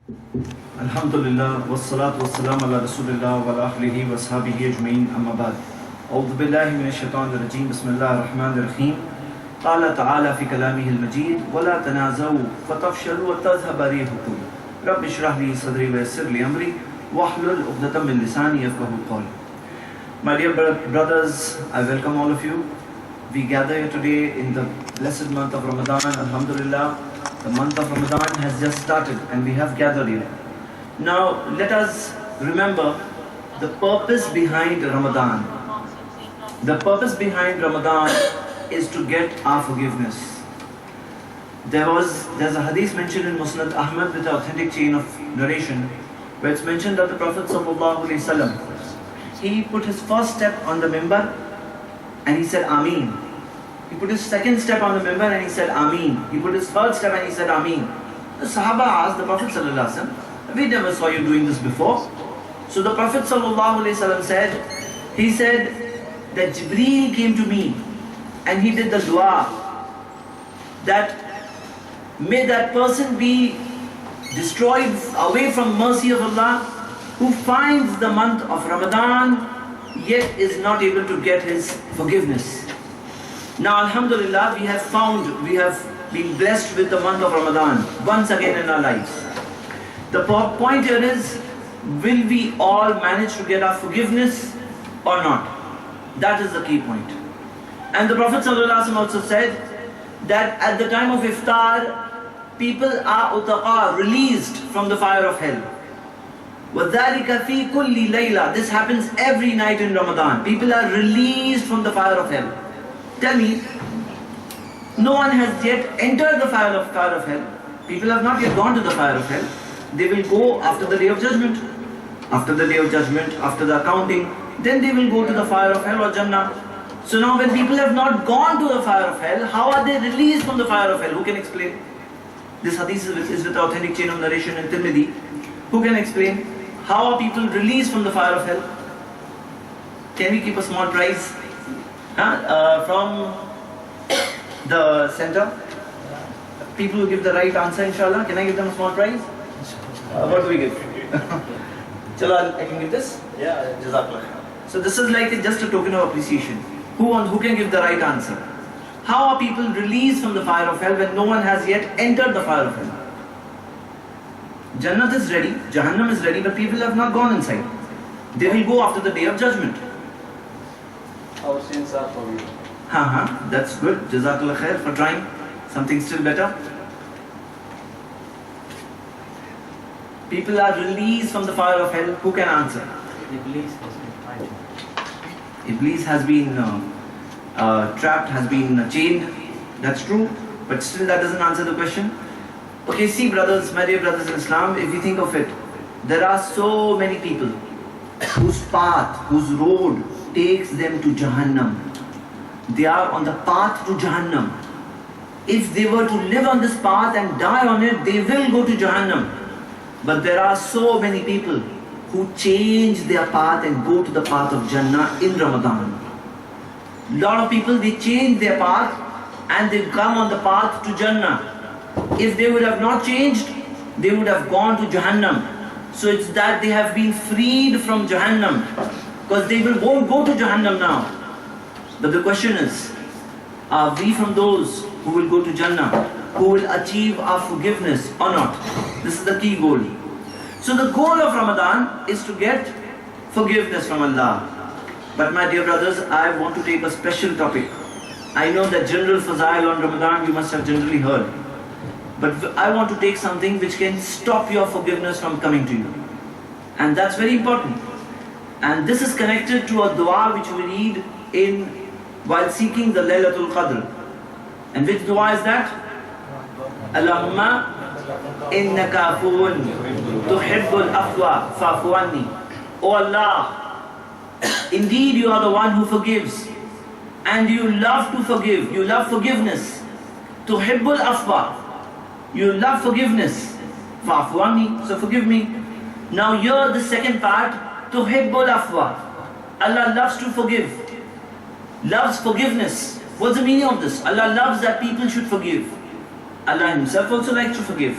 Alhamdulillah, wassalatu wassalamu ala rasulillah wa ala ahlihi wa ashabihi ajma'in, amma ba'd. A'udhu billahi minash shaitanir rajim, bismillahir rahmanir rahim. Qala ta'ala fi kalamihi al-majid, wa la tanazaw fatafshalu wa tadhhaba rihukum. Rabbi shrah li sadri wa yassir li amri, wahlul 'uqdatam min lisani yafqahu qawli. My dear brothers, I welcome all of you. We gather here today in the blessed month of Ramadan. Alhamdulillah, the month of Ramadan has just started and we have gathered here. Now let us remember the purpose behind Ramadan. The purpose behind Ramadan is to get our forgiveness. There's a hadith mentioned in Musnad Ahmad with an authentic chain of narration where it's mentioned that the Prophet ﷺ, he put his first step on the mimbar and he said Ameen. He put his second step on the mimbar and he said Ameen. He put his third step and he said Ameen. The Sahaba asked the Prophet ﷺ, we never saw you doing this before. So the Prophet ﷺ said, he said that Jibreel came to me and he did the dua that may that person be destroyed away from mercy of Allah who finds the month of Ramadan yet is not able to get his forgiveness. Now Alhamdulillah, we have been blessed with the month of Ramadan once again in our lives. The point here is, will we all manage to get our forgiveness or not? That is the key point. And the Prophet ﷺ also said that at the time of iftar, people are utaqa, released from the fire of hell. وَذَلِكَ فِي كُلِّ لَيْلَةٍ. This happens every night in Ramadan. People are released from the fire of hell. Tell me, no one has yet entered the fire of hell. People have not yet gone to the fire of hell. They will go after the day of judgment. After the day of judgment, after the accounting, then they will go to the fire of hell or Jannah. So now when people have not gone to the fire of hell, how are they released from the fire of hell? Who can explain? This hadith is with the authentic chain of narration in Tirmidhi. Who can explain? How are people released from the fire of hell? Can we keep a small prize? From the center? People who give the right answer, inshallah. Can I give them a small prize? What do we give? Chalo, I can give this? Yeah, Jazakallah. So this is like just a token of appreciation. Who can give the right answer? How are people released from the fire of hell when no one has yet entered the fire of hell? Jannat is ready, Jahannam is ready, but people have not gone inside. They will go after the day of judgment. Our sins are forgiven. That's good. Jazakallah khair for trying. Something still better. People are released from the fire of hell. Who can answer? Iblis has been trapped, has been chained. That's true. But still that doesn't answer the question. Okay, see brothers, my dear brothers in Islam, if you think of it, there are so many people whose path, whose road takes them to Jahannam. They are on the path to Jahannam. If they were to live on this path and die on it, they will go to Jahannam. But there are so many people who change their path and go to the path of Jannah in Ramadan. A lot of people, they change their path and they come on the path to Jannah. If they would have not changed, they would have gone to Jahannam. So it's that they have been freed from Jahannam, because they won't go to Jahannam now. But the question is, are we from those who will go to Jannah, who will achieve our forgiveness or not? This is the key goal. So the goal of Ramadan is to get forgiveness from Allah. But my dear brothers, I want to take a special topic. I know that general fazail on Ramadan you must have generally heard. But I want to take something which can stop your forgiveness from coming to you. And that's very important. And this is connected to a dua which we read while seeking the Laylatul Qadr. And which dua is that? Allahumma innaka afuun tuhibbul afwa fa'fu anni. Oh Allah, indeed you are the one who forgives. And you love to forgive. You love forgiveness. Tuhibbul afwa. You love forgiveness. Fa'fu anni. So forgive me. Now here the second part, tuhibbul afwa. Allah loves to forgive. Loves forgiveness. What's the meaning of this? Allah loves that people should forgive. Allah Himself also likes to forgive.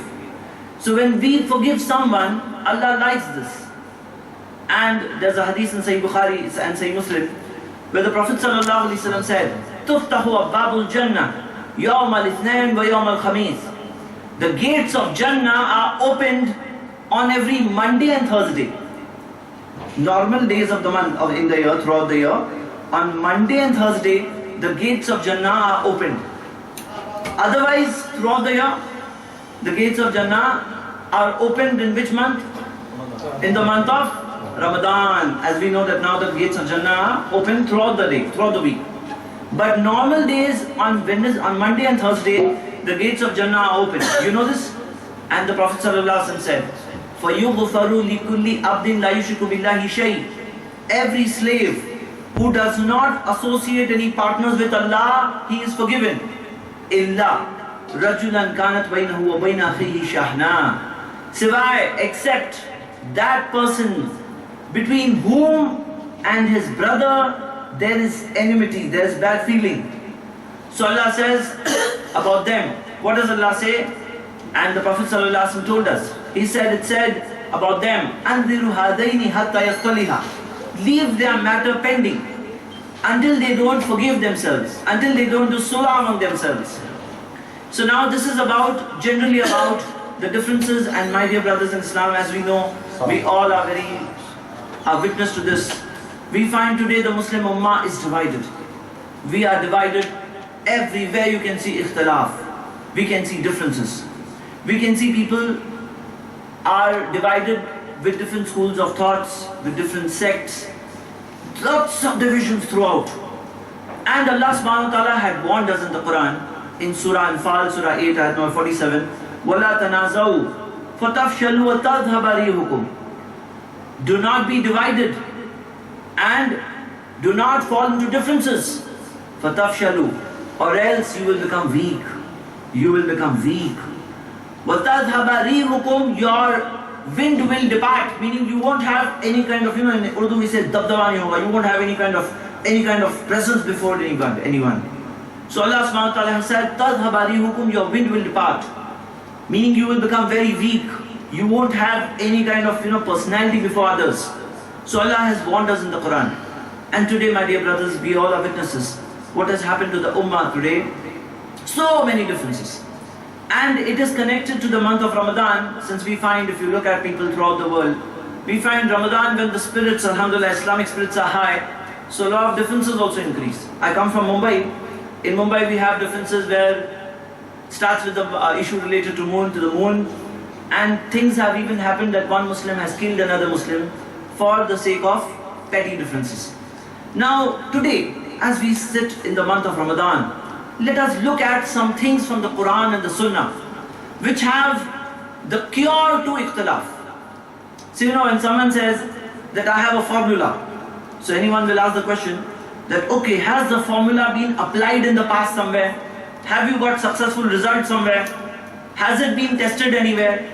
So when we forgive someone, Allah likes this. And there's a hadith in Sahih Bukhari and Sahih Muslim where the Prophet ﷺ said, تُفْتَحُ أَبْوَابُ الْجَنَّةِ يَوْمَ الْإِثْنَيْنِ وَيَوْمَ الْخَمِيسِ. The gates of Jannah are opened on every Monday and Thursday. Normal days of the month in the year, throughout the year, on Monday and Thursday, the gates of Jannah are opened. Otherwise, throughout the year, the gates of Jannah are opened in which month? In the month of Ramadan. As we know that now the gates of Jannah are open throughout the day, throughout the week. But normal days on Monday and Thursday, the gates of Jannah are open. You know this? And the Prophet ﷺ said, فَيُغْفَرُ لِكُلِّ عَبْدٍ لَا يُشْرِكُ بِاللَّهِ شَيْءٍ. Every slave who does not associate any partners with Allah, he is forgiven. إِلَّا رَجُلًا كَانَتْ بَيْنَهُ وَبَيْنَ أَخِيهِ شَحْنَا. Siwai, except that person between whom and his brother there is enmity, there is bad feeling. So Allah says about them. What does Allah say? And the Prophet ﷺ told us. It said about them, أَنذِرُ هَذَيْنِ حَتَّى يَصْطَلِحَا. Leave their matter pending until they don't forgive themselves, until they don't do sulah among themselves. So now this is generally about the differences, and my dear brothers in Islam, as we know, we all are witness to this. We find today the Muslim Ummah is divided. We are divided. Everywhere you can see ikhtilaf. We can see differences. We can see people are divided with different schools of thoughts, with different sects. Lots of divisions throughout. And Allah subhanahu wa ta'ala had warned us in the Quran, in Surah Anfal, Surah 8, ayat number 47, وَلَا تَنَازَوْا فَتَفْشَلُوا وَتَذْهَبَ رِيحُكُمْ. Do not be divided and do not fall into differences. فَتَفْشَلُوا. Or else you will become weak. You will become weak. وَتَذْهَبَ رِيحُكُمْ. Your wind will depart, meaning you won't have any kind of, in Urdu we say dabdaba nahi hoga. You won't have any kind of presence before anyone. So Allah subhanahu wa ta'ala has said, تَذْهَبَ رِيحُكُمْ. Your wind will depart, meaning you will become very weak. You won't have any kind of personality before others. So Allah has warned us in the Quran. And today, my dear brothers, we all are witnesses. What has happened to the Ummah today? So many differences. And it is connected to the month of Ramadan, since we find, if you look at people throughout the world, we find Ramadan when the spirits, alhamdulillah, Islamic spirits are high, so a lot of differences also increase. I come from Mumbai. In Mumbai we have differences where it starts with the issue related to the moon, and things have even happened that one Muslim has killed another Muslim for the sake of petty differences. Now today, as we sit in the month of Ramadan, let us look at some things from the Quran and the Sunnah which have the cure to ikhtilaf. So when someone says that I have a formula, so anyone will ask the question that, okay, has the formula been applied in the past somewhere? Have you got successful results somewhere? Has it been tested anywhere?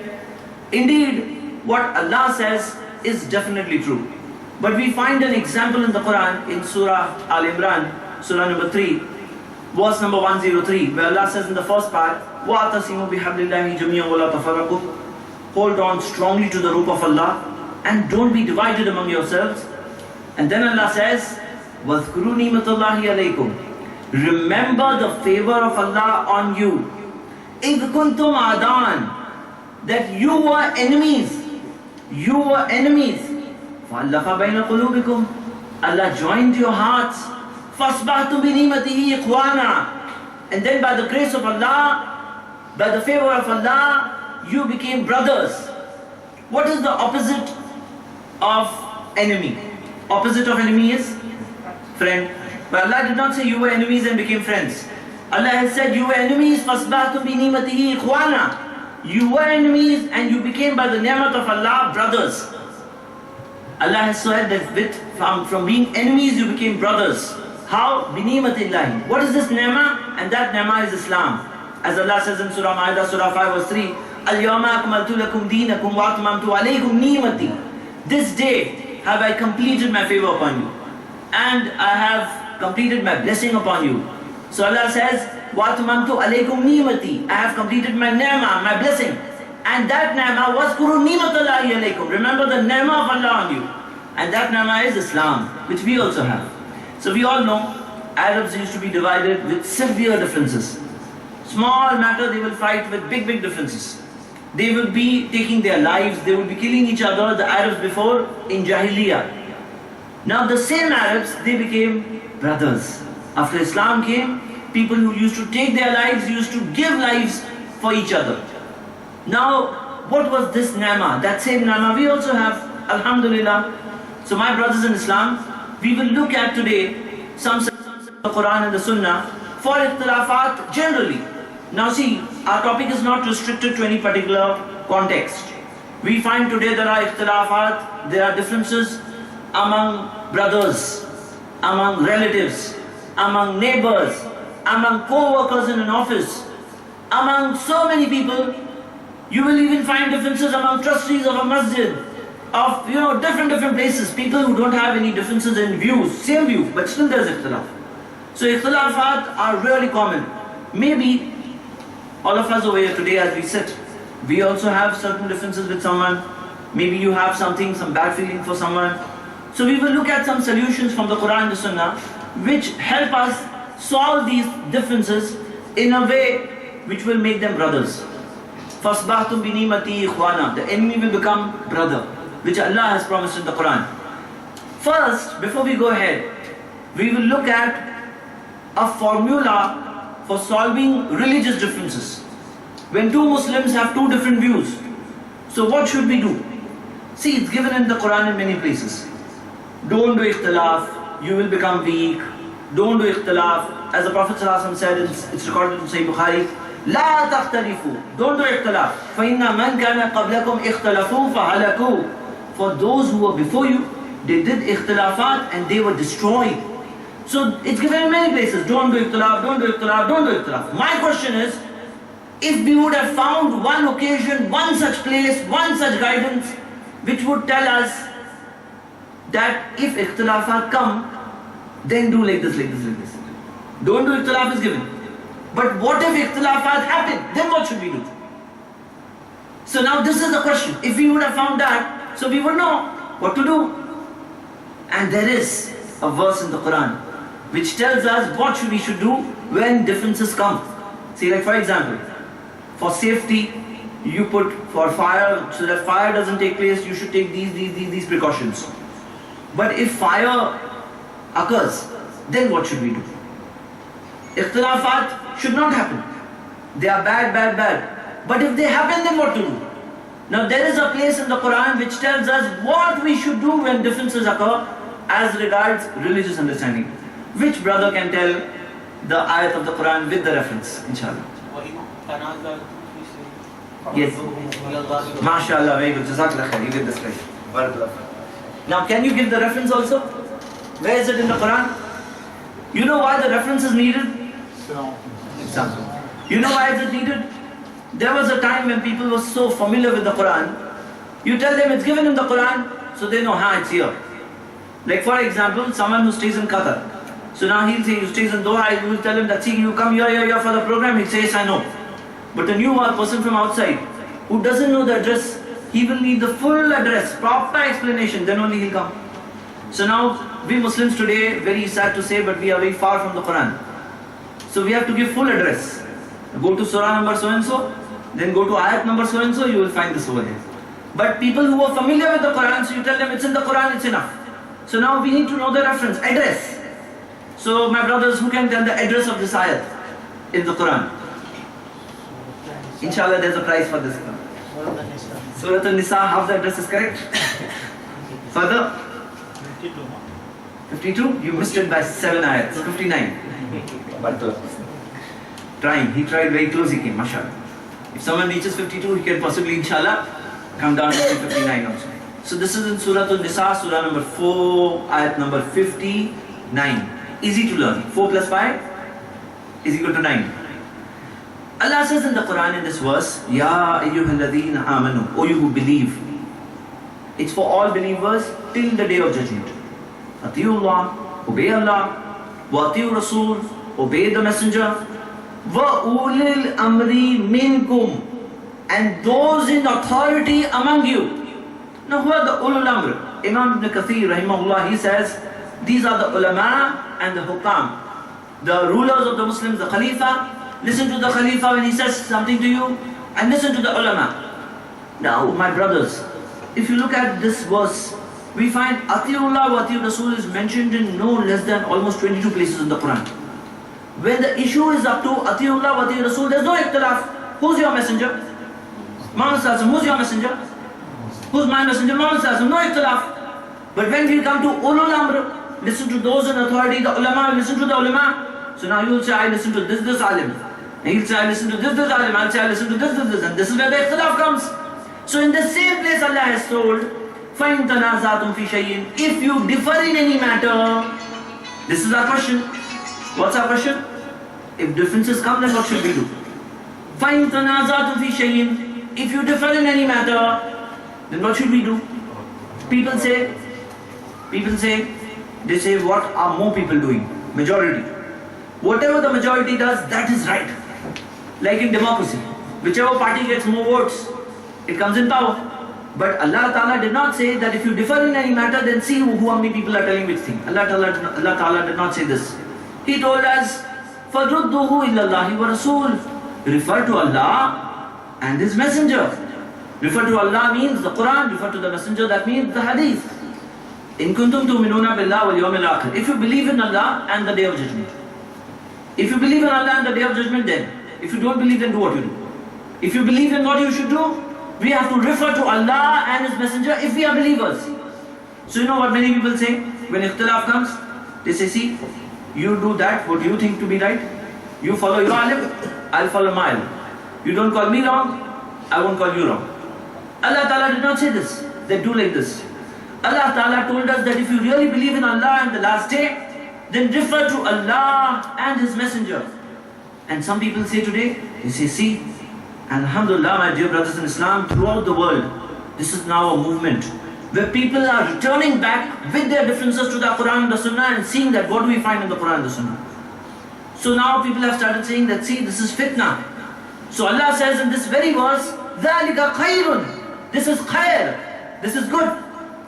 Indeed, what Allah says is definitely true. But we find an example in the Quran in Surah Al-Imran, Surah number 3, verse number 103, where Allah says in the first part, وَأَعْتَصِمُوا بِحَبْلِ اللَّهِ جَمِيعًا وَلَا تَفَرَّقُوا. Hold on strongly to the rope of Allah and don't be divided among yourselves. And then Allah says, وَاذْكُرُوا نِعْمَةَ اللَّهِ عَلَيْكُمْ. Remember the favor of Allah on you. إِذْ كُنْتُمْ عَدَانٍ. That you were enemies. You were enemies. فَأَلَّفَ بَيْنَ قُلُوبِكُمْ. Allah joined your hearts. فَأَصْبَحْتُمْ بِنِعْمَتِهِ إِخْوَانًا. And then by the grace of Allah, by the favor of Allah, you became brothers. What is the opposite of enemy? Opposite of enemy is friend. But Allah did not say you were enemies and became friends. Allah has said you were enemies, فَأَصْبَحْتُمْ بِنِعْمَتِهِ إِخْوَانًا. You were enemies and you became by the ni'mat of Allah brothers. Allah has said that from being enemies you became brothers. How? بِنِعْمَةِ. What is this ni'mah? And that ni'mah is Islam. As Allah says in Surah Ma'idah, Surah 5 verse 3, الْيَوْمَ أَكْمَلْتُ لَكُمْ دِينَكُمْ وَأَتْمَمْتُ عَلَيْكُمْ نِعْمَتِي. This day have I completed my favor upon you, and I have completed my blessing upon you. So Allah says, وَأَتْمَمْتُ عَلَيْكُمْ نِعْمَتِي. I have completed my ni'mah, my blessing. And that ni'mah was kuru ni'matullahi alaykum. Remember the ni'mah of Allah on you. And that ni'mah is Islam, which we also have. So we all know Arabs used to be divided with severe differences. Small matter they will fight with big differences. They will be taking their lives, they will be killing each other, the Arabs before in Jahiliyyah. Now the same Arabs, they became brothers. After Islam came, people who used to take their lives used to give lives for each other. Now, what was this ni'mah? That same ni'mah we also have, alhamdulillah. So my brothers in Islam, we will look at today some the Quran and the Sunnah for ikhtilafat generally. Now see, our topic is not restricted to any particular context. We find today there are ikhtilafat, there are differences among brothers, among relatives, among neighbors, among co-workers in an office, among so many people. You will even find differences among trustees of a masjid, of different places, people who don't have any differences in views, same view, but still there's ikhtilaf. So ikhtilafat are really common. Maybe all of us over here today as we sit, we also have certain differences with someone. Maybe you have some bad feeling for someone. So we will look at some solutions from the Quran and the Sunnah which help us solve these differences in a way which will make them brothers. فَأَصْبَحْتُمْ بِنِعْمَتِي إِخْوَانًا. The enemy will become brother, which Allah has promised in the Quran. First, before we go ahead, we will look at a formula for solving religious differences. When two Muslims have two different views, so what should we do? See, it's given in the Quran in many places. Don't do ikhtilaf, you will become weak. Don't do ikhtilaf. As the Prophet ﷺ said, it's recorded in Sahih Bukhari, لا تختلفوا. Don't do ikhtilaf. فَإِنَّ مَنْ كَانَ قَبْلَكُمْ اِخْتَلَفُوا فَهَلَكُوا. For those who were before you, they did ikhtilafat and they were destroyed. So it's given in many places. Don't do ikhtilaf, don't do ikhtilaf, don't do ikhtilaf. My question is, if we would have found one occasion, one such place, one such guidance, which would tell us that if ikhtilafat come, then do like this. Don't do ikhtilaf is given. But what if ikhtilafat happen? Then what should we do? So now this is the question. If we would have found that, so we would know what to do. And there is a verse in the Quran which tells us what we should do when differences come. See, like for example, for safety, you put for fire, so that fire doesn't take place, you should take these precautions. But if fire occurs, then what should we do? Ikhtilafat should not happen. They are bad. But if they happen, then what to do? Now there is a place in the Quran which tells us what we should do when differences occur as regards religious understanding. Which brother can tell the ayat of the Quran with the reference, inshallah? Yes. MashaAllah, very good. Jazakallah khair. You get this right. Now can you give the reference also? Where is it in the Quran? You know why the reference is needed? Example. You know why is it needed? There was a time when people were so familiar with the Quran. You tell them it's given in the Quran, so they know, it's here. Like for example, someone who stays in Qatar. So now he'll say, he stays in Doha, you will tell him that, see, you come here for the program, he'll say, yes, I know. But a new person from outside, who doesn't know the address, he will need the full address, proper explanation, then only he'll come. So now, we Muslims today, very sad to say, but we are very far from the Quran. So we have to give full address. Go to surah number so-and-so, then go to ayat number so-and-so, you will find this over here. But people who are familiar with the Quran, so you tell them it's in the Quran, it's enough. So now we need to know the reference, address. So my brothers, who can tell the address of this ayat in the Quran? Inshallah, there's a prize for this. Surah An-Nisa, half the address is correct. Further? 52? You missed it by 7 ayats. 59. Trying. He tried very close, he came, mashallah. If someone reaches 52, he can possibly, inshallah, come down to 59 also. So this is in Surah An-Nisa, Surah number 4, ayat number 59. Easy to learn. 4 plus 5 is equal to 9. Allah says in the Quran in this verse, Ya ayyuhalladheena amanu, O you who believe. It's for all believers till the day of judgment. Atiullah, obey Allah. Wa atiu Rasul, obey the messenger. Wa ulil amri minkum. and those in authority among you. Now who are the ulul amr? Imam Ibn Kathir rahimahullah, he says, these are the ulama and the hukam, the rulers of the Muslims, the Khalifa. Listen to the Khalifa when he says something to you, and listen to the ulama. Now my brothers, if you look at this verse, we find Atiullah wa Atiur Rasul is mentioned in no less than almost 22 places in the Quran. When the issue is up to Atiullah wa Atiur Rasul, there's no ikhtilaf. Who's your messenger? Muhammad Sallallahu Alaihi Wasallam. Who's your messenger? Who's my messenger? Muhammad Sallallahu Alaihi Wasallam. No ikhtilaf. But when we come to ulul amr, listen to those in authority, the ulama, listen to the ulama. So now you will say, I listen to this alim. And he'll say, I listen to this alim. I'll say, I listen to this. And this is where the ikhtilaf comes. So in the same place Allah has told, فَإِن تَنَازَعْتُمْ فِي شَيْءٍ, if you differ in any matter, this is our question. What's our question? If differences come, then what should we do? فَإِن تَنَازَعْتُمْ فِي شَيْءٍ, if you differ in any matter, then what should we do? People say, they say, what are more people doing? Majority. Whatever the majority does, that is right. Like in democracy, whichever party gets more votes, it comes in power. But Allah Ta'ala did not say that if you differ in any matter, then see who how many people are telling which thing. Allah Ta'ala did not say this. He told us, فَرُدُّهُ إِلَّا اللَّهِ وَرَسُولِ, refer to Allah and His Messenger. Refer to Allah means the Quran, refer to the Messenger, that means the Hadith. إِن كُنْتُمْ تُؤْمِنُونَ بِاللَّهِ وَالْيَوْمِ الْآخِرِ, if you believe in Allah and the Day of Judgment. If you believe in Allah and the Day of Judgment, then. If you don't believe, then do what you do. If you believe in what you should do, we have to refer to Allah and His Messenger if we are believers. So you know what many people say when ikhtilaf comes? They say, see, you do that, what you think to be right. You follow your alim, I'll follow my alim. You don't call me wrong, I won't call you wrong. Allah Ta'ala did not say this. They do like this. Allah Ta'ala told us that if you really believe in Allah and the last day, then refer to Allah and His Messenger. And some people say today, they say, see, and alhamdulillah, my dear brothers in Islam, throughout the world, this is now a movement where people are returning back with their differences to the Quran and the Sunnah and seeing that what do we find in the Quran and the Sunnah. So now people have started saying that, see, this is fitna. So Allah says in this very verse, ذَلِكَ خَيْرٌ, this is khair, this is good.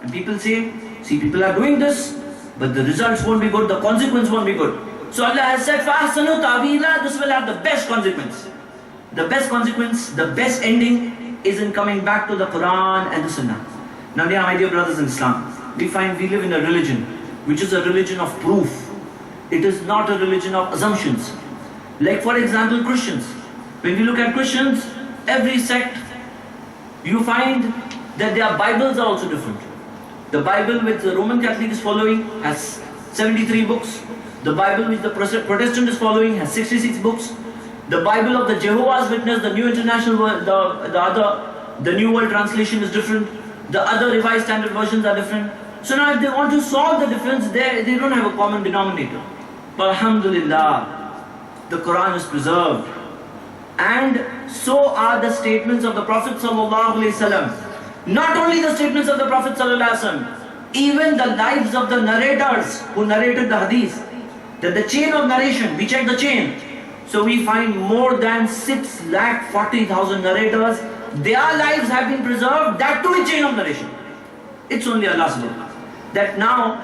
And people say, see, people are doing this, but the results won't be good, the consequence won't be good. So Allah has said, فَأَحْسَنُوا تَعْوِيلًا, this will have the best consequence. The best consequence, the best ending is in coming back to the Quran and the Sunnah. Now, my dear brothers in Islam, we find we live in a religion which is a religion of proof. It is not a religion of assumptions. Like for example, Christians. When we look at Christians, every sect, you find that their Bibles are also different. The Bible which the Roman Catholic is following has 73 books. The Bible which the Protestant is following has 66 books. The Bible of the Jehovah's Witness, the New International World, the New World Translation is different. The other Revised Standard Versions are different. So now if they want to solve the difference, they don't have a common denominator. But alhamdulillah, the Quran is preserved. And so are the statements of the Prophet ﷺ. Not only the statements of the Prophet ﷺ, even the lives of the narrators who narrated the hadith. That the chain of narration, we check the chain. So we find more than 640,000 narrators. Their lives have been preserved, that too in chain of narration. It's only Allah's will. That now,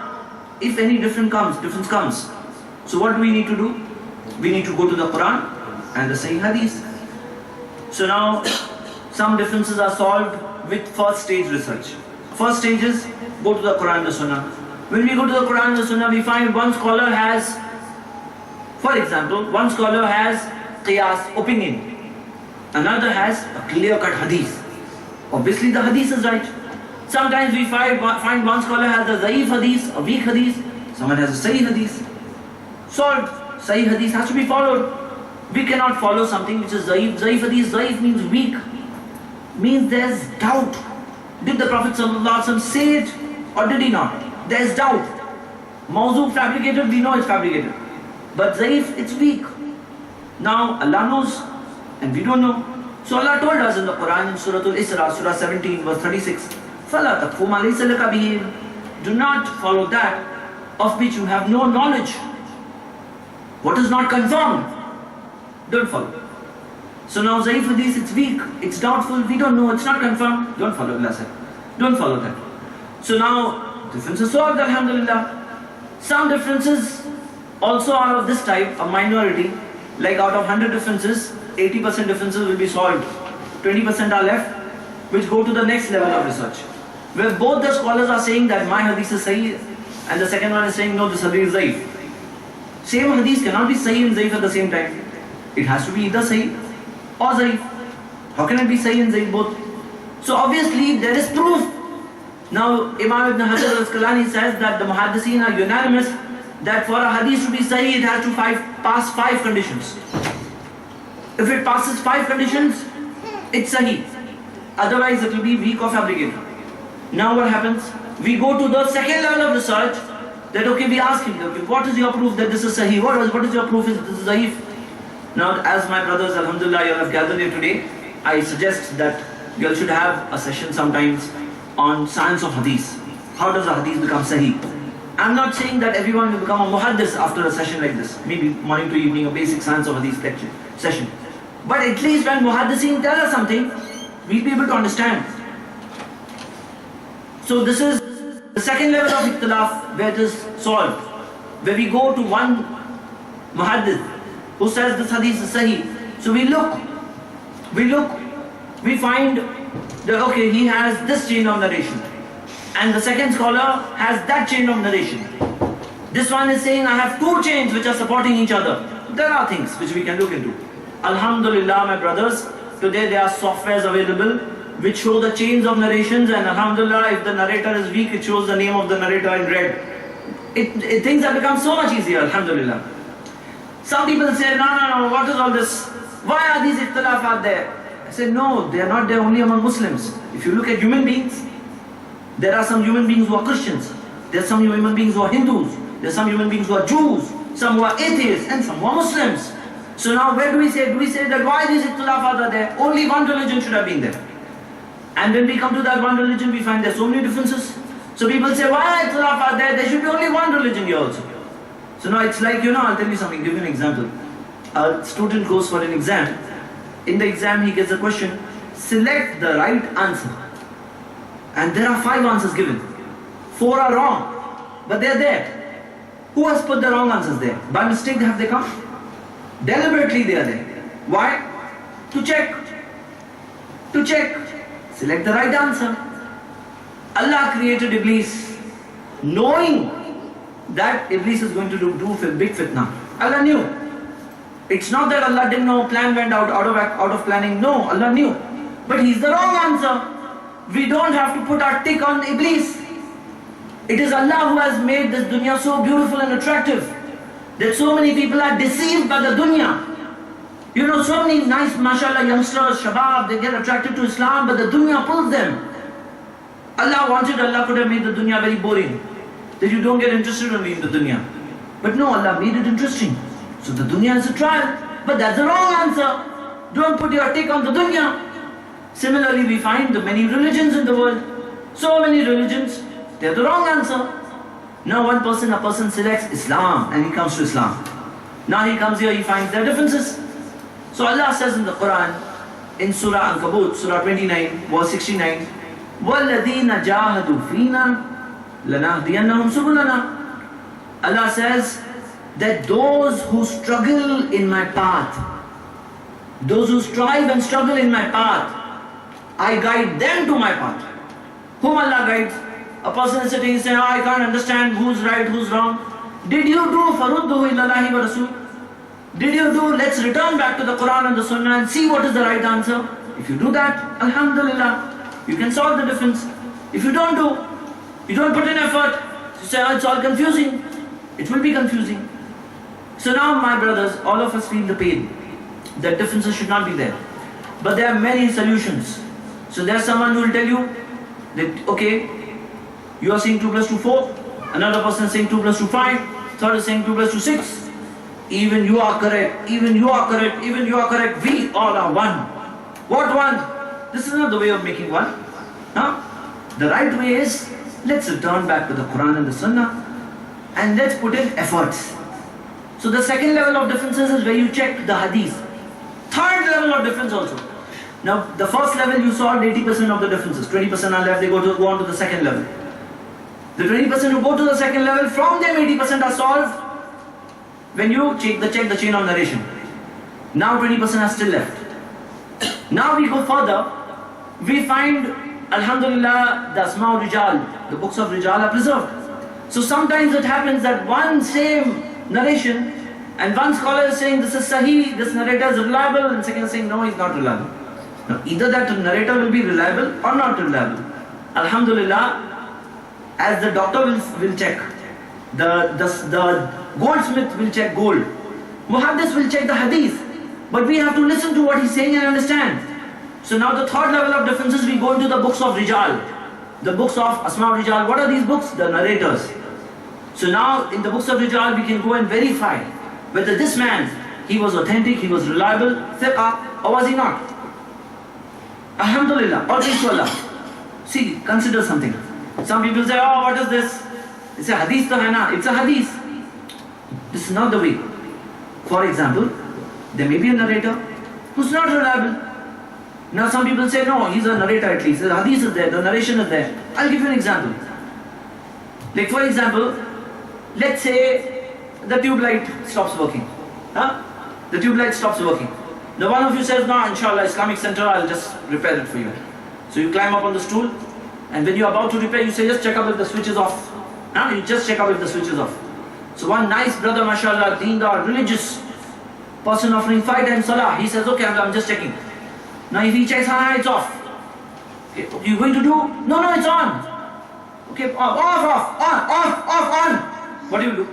if any difference comes. So what do we need to do? We need to go to the Quran and the Sahih Hadith. So now, some differences are solved with first stage research. First stage is, go to the Quran and the Sunnah. When we go to the Quran and the Sunnah, we find one scholar has, for example, one scholar has qiyas, opinion. Another has a clear-cut hadith. Obviously the hadith is right. Sometimes we find one scholar has a zaif hadith, a weak hadith. Someone has a sahih hadith. Solved. Sahih hadith has to be followed. We cannot follow something which is zaif. Zaif hadith, zaif means weak. Means there's doubt. Did the Prophet ﷺ say it or did he not? There's doubt. Mawzu fabricated, we know it's fabricated. But zaif, it's weak. Now Allah knows and we don't know. So Allah told us in the Quran in Surah Al-Isra, Surah 17, verse 36, فَلَا تَقْفُ مَا لَيْسَ لَكَ بِهِ, do not follow that of which you have no knowledge. What is not confirmed, don't follow. So now Zaif hadith, it's weak, it's doubtful, we don't know, it's not confirmed. Don't follow Allah. Don't follow that. So now differences solved, alhamdulillah. Some differences also are of this type, a minority. Like out of 100 differences, 80% differences will be solved. 20% are left, which go to the next level of research. Where both the scholars are saying that my hadith is sahih, and the second one is saying no, this hadith is zaif. Same hadith cannot be sahih and zaif at the same time. It has to be either sahih or zaif. How can it be sahih and zaif both? So obviously there is proof. Now Imam Ibn Hajar al-Asqalani says that the muhaddiseen are unanimous that for a hadith to be sahih, it has to pass 5 conditions. If it passes 5 conditions, it's sahih. Otherwise it will be weak or fabricated. Now what happens? We go to the second level of research, that okay, we ask him, okay, what is your proof that this is sahih? What is your proof that this is zaif? Now as my brothers, alhamdulillah, you have gathered here today, I suggest that you should have a session sometimes on science of hadith. How does a hadith become sahih? I'm not saying that everyone will become a muhaddis after a session like this. Maybe morning to evening, a basic science of hadith lecture session. But at least when muhaddiseen tell us something, we'll be able to understand. So this is the second level of ikhtilaf where it is solved. Where we go to one muhaddis who says this hadith is sahih. So we look, we find that okay, he has this chain of narration. And the second scholar has that chain of narration. This one is saying I have 2 chains which are supporting each other. There are things which we can look into. Alhamdulillah, my brothers, today there are softwares available which show the chains of narrations, and alhamdulillah, if the narrator is weak, it shows the name of the narrator in red. Things have become so much easier, alhamdulillah. Some people say, no, what is all this? Why are these ikhtilafat there? I say, no, they are not there only among Muslims. If you look at human beings, there are some human beings who are Christians, there are some human beings who are Hindus, there are some human beings who are Jews, some who are atheists, and some who are Muslims. So now where do we say? Do we say that why these ikhtilafat are there? Only one religion should have been there. And when we come to that one religion, we find there are so many differences. So people say, why ikhtilafat are there? There should be only one religion here also. So now it's like, I'll tell you something, give you an example. A student goes for an exam. In the exam he gets a question, select the right answer. And there are 5 answers given. 4 are wrong, but they are there. Who has put the wrong answers there? By mistake have they come? Deliberately they are there. Why? To check. Select the right answer. Allah created Iblis knowing that Iblis is going to do big fitna. Allah knew. It's not that Allah didn't know, plan went out of planning. No, Allah knew. But he's the wrong answer. We don't have to put our tick on Iblis. It is Allah who has made this dunya so beautiful and attractive that so many people are deceived by the dunya. So many nice, mashallah, youngsters, shabab, they get attracted to Islam, but the dunya pulls them. Allah could have made the dunya very boring, that you don't get interested only in the dunya. But no, Allah made it interesting. So the dunya is a trial, but that's the wrong answer. Don't put your tick on the dunya. Similarly, we find the many religions in the world. So many religions, they're the wrong answer. Now a person selects Islam and he comes to Islam. Now he comes here, he finds their differences. So Allah says in the Quran, in Surah Al-Ankabut, Surah 29, verse 69, وَالَّذِينَ جَاهَدُوا فِينَا لَنَهْدِيَنَّهُمْ سُبُلَنَا. Allah says that those who struggle in my path, those who strive and struggle in my path, I guide them to my path. Whom Allah guides? A person is sitting saying, I can't understand who's right, who's wrong. Did you do farudduhu illallahi wa rasul? Did you do, let's return back to the Quran and the Sunnah and see what is the right answer. If you do that, alhamdulillah, you can solve the difference. If you don't do, you don't put in effort, you say, it's all confusing. It will be confusing. So now my brothers, all of us feel the pain that differences should not be there. But there are many solutions. So there's someone who will tell you that, okay, you are saying 2 plus 2 4, another person is saying 2 plus 2 5, third is saying 2 plus 2 6. Even you are correct, even you are correct, even you are correct, we all are one. What one? This is not the way of making one. The right way is, let's return back to the Quran and the Sunnah and let's put in efforts. So the second level of differences is where you check the hadith. Third level of difference also. Now, the first level you solved 80% of the differences. 20% are left, they go on to the second level. The 20% who go to the second level, from them 80% are solved when you check the chain of narration. Now 20% are still left. Now we go further, we find, Alhamdulillah, the Asma Rijal, the books of Rijal are preserved. So sometimes it happens that one same narration, and one scholar is saying this is Sahih, this narrator is reliable, and second saying no, he's not reliable. Now either that narrator will be reliable or not reliable. Alhamdulillah, as the doctor will check, the goldsmith will check gold, Muhaddis will check the hadith, but we have to listen to what he's saying and understand. So now the third level of differences, we go into the books of Rijal, the books of Asma Rijal. What are these books? The narrators. So now in the books of Rijal we can go and verify whether this man, he was authentic, he was reliable, thiqah, or was he not? Alhamdulillah, all praise to Allah. See, consider something. Some people say, oh, what is this? It's a hadith to hai na. It's a hadith. This is not the way. For example, there may be a narrator who's not reliable. Now some people say, no, he's a narrator at least. The hadith is there, the narration is there. I'll give you an example. Like for example, let's say the tube light stops working. The tube light stops working. Now one of you says, no, inshallah, Islamic Center, I'll just repair it for you. So you climb up on the stool, and when you're about to repair, you say, just check up if the switch is off. You just check up if the switch is off. So one nice brother, mashallah, deendar, religious person offering 5 times salah, he says, okay, I'm just checking. Now if he checks, it's off. Okay, what are you going to do? No, it's on. Okay, off, on. What do you do?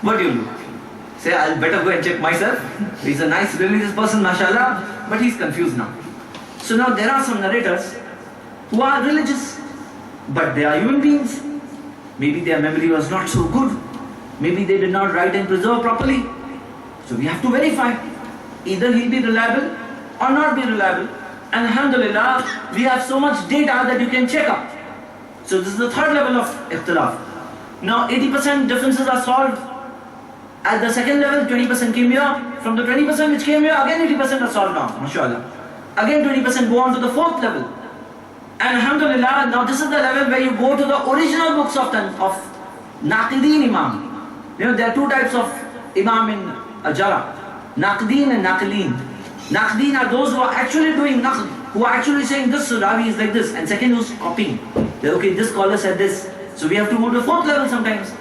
What do you do? Say, I'll better go and check myself. He's a nice religious person, mashallah, but he's confused now. So now there are some narrators who are religious, but they are human beings. Maybe their memory was not so good. Maybe they did not write and preserve properly. So we have to verify. Either he'll be reliable or not be reliable. And alhamdulillah, we have so much data that you can check up. So this is the third level of ikhtilaf. Now 80% differences are solved. At the second level, 20% came here. From the 20% which came here, again 80% are solved now, mashallah. Again 20% go on to the fourth level. And alhamdulillah, now this is the level where you go to the original books of Naqideen Imam. There are two types of Imam in Ajara. Naqdeen and Naqilin. Naqdeen are those who are actually doing naqd, who are actually saying this Ravi is like this, and second who's copying. Okay, this scholar said this. So we have to go to the fourth level sometimes.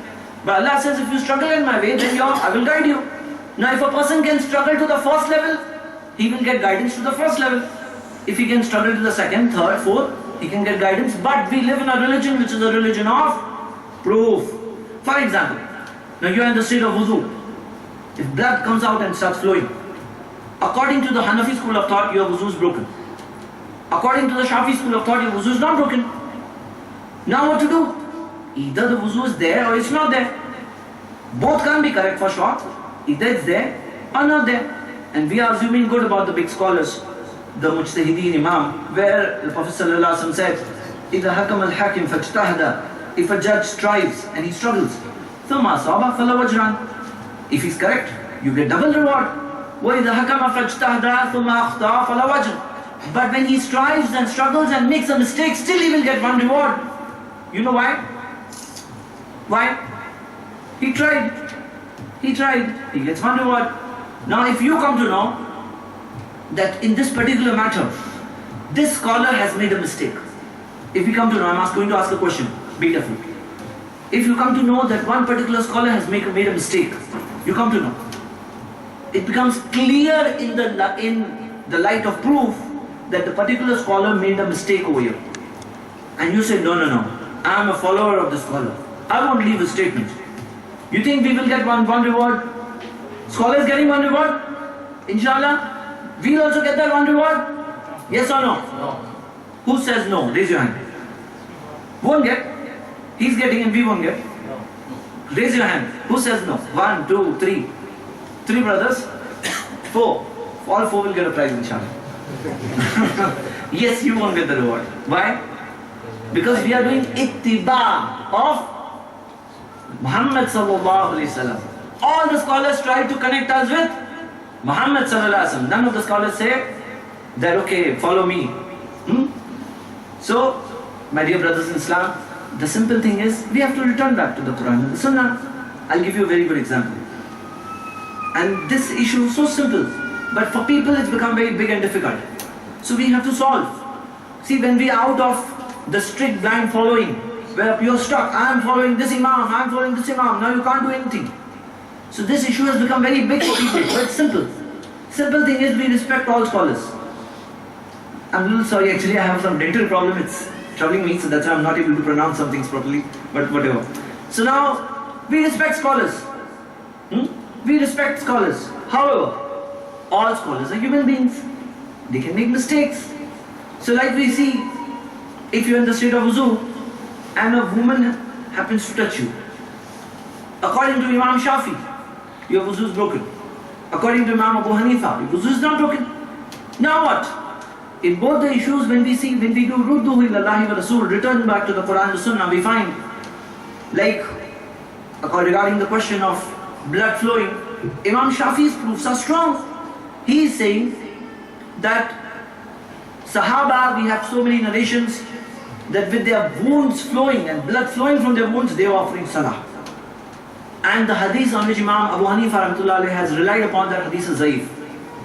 But Allah says, if you struggle in my way, then I will guide you. Now if a person can struggle to the first level, he will get guidance to the first level. If he can struggle to the second, third, fourth, he can get guidance. But we live in a religion which is a religion of proof. For example, now you are in the state of wudu. If blood comes out and starts flowing, according to the Hanafi school of thought, your wuzu is broken. According to the Shafi school of thought, your wuzu is not broken. Now what to do? Either the wuzu is there or it's not there. Both can't be correct for sure. Either it's there or not there. And we are assuming good about the big scholars, the Mujtahideen Imam, where the Prophet ﷺ said, إِذَا حَكَمَ الْحَاكِمْ فَاجْتَهَدَ. If a judge strives and he struggles, ثُمَّ أَصَابَ فَلَهُ أَجْرًا. If he's correct, you get double reward. وَإِذَا حَكَمَ فَاجْتَهَدَ ثُمَّ أَخْطَأَ فَلَهُ أَجْرٌ. But when he strives and struggles and makes a mistake, still he will get one reward. You know why? Why? He tried. He gets one reward. Now if you come to know that in this particular matter, this scholar has made a mistake. If we come to know, I'm going to ask a question, be careful. If you come to know that one particular scholar has made a mistake, you come to know, it becomes clear in the light of proof that the particular scholar made a mistake over here. And you say, no, I am a follower of the scholar. I won't leave his statement. You think we will get one reward? Scholar is getting one reward? Inshallah, we'll also get that one reward? Yes or no? No. Who says no? Raise your hand. Won't get. He's getting and we won't get. No. Raise your hand. Who says no? 1, 2, 3. 3 brothers. 4. All 4 will get a prize, inshallah. Yes, you won't get the reward. Why? Because we are doing ittiba of Muhammad sallallahu alaihi wasallam. All the scholars try to connect us with Muhammad sallallahu alaihi wasallam. None of the scholars say that, okay, follow me. So, my dear brothers in Islam, the simple thing is, we have to return back to the Quran and the Sunnah. I'll give you a very good example. And this issue is so simple, but for people it's become very big and difficult. So we have to solve. See, when we are out of the strict blind following, where you're stuck, I am following this Imam, I am following this Imam, now you can't do anything. So this issue has become very big for people, but it's simple. Simple thing is, we respect all scholars. I'm a little sorry, actually I have some dental problem, it's troubling me, so that's why I'm not able to pronounce some things properly, but whatever. So now, we respect scholars. We respect scholars. However, all scholars are human beings. They can make mistakes. So like we see, if you're in the state of wuzu and a woman happens to touch you, according to Imam Shafi, your wuzu is broken. According to Imam Abu Hanifa, your wuzu is not broken. Now what? In both the issues, when we do rudduhu ilallahi wa rasul, return back to the Quran and the Sunnah, we find, like, regarding the question of blood flowing, Imam Shafi's proofs are strong. He is saying that Sahaba, we have so many narrations that with their wounds flowing and blood flowing from their wounds, they were offering salah. And the hadith on which Imam Abu Hanifa rahmatullah has relied upon, that hadith is zaif.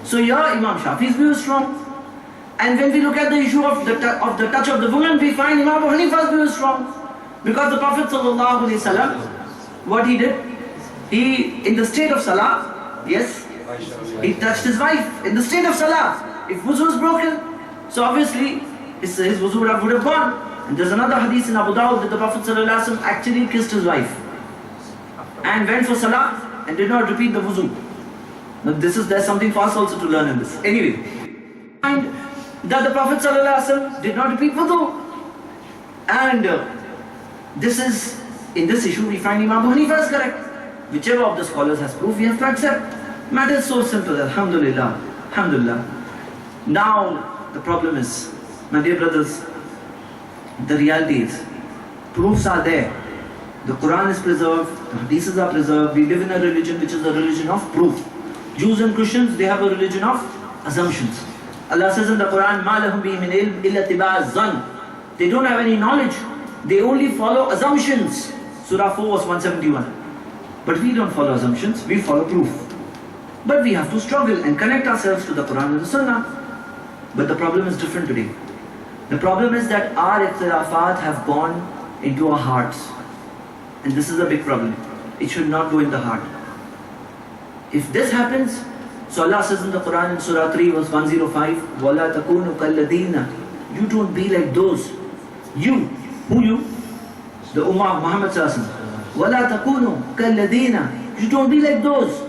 So here Imam Shafi's view is strong. And when we look at the issue of the touch of the woman, we find Imam Abu Hanifa's view is strong. Because the Prophet sallallahu alaihi wasallam, what he did, he, in the state of salah, yes, he touched his wife in the state of salah. If wuzu was broken, so obviously his wuzu would have gone. And there's another hadith in Abu Dawud that the Prophet ﷺ actually kissed his wife and went for salah and did not repeat the wuzu. Now there's something for us also to learn in this. Anyway, and that the Prophet ﷺ did not repeat wudu. And in this issue we find Imam Abu Hanifa is correct. Whichever of the scholars has proof, we have to accept. Matter is so simple, alhamdulillah, alhamdulillah. Now the problem is, my dear brothers, the reality is, proofs are there. The Quran is preserved, the hadiths are preserved. We live in a religion which is a religion of proof. Jews and Christians, they have a religion of assumptions. Allah says in the Quran, مَا لَهُمْ بِهِ مِنْ عِلْمٍ إِلَّا اتِّبَاعَ الظَّنِّ. They don't have any knowledge. They only follow assumptions. Surah 4 verse 171. But we don't follow assumptions, we follow proof. But we have to struggle and connect ourselves to the Quran and the Sunnah. But the problem is different today. The problem is that our ikhtilafat have gone into our hearts. And this is a big problem. It should not go in the heart. If this happens, so Allah says in the Quran in Surah 3 verse 105, وَلَا تَكُونُوا كَالَّذِينَ. You don't be like those. You. Who you? The Ummah of Muhammad sallallahu alaihi wasallam. وَلَا تَكُونُوا كَالَّذِينَ. You don't be like those.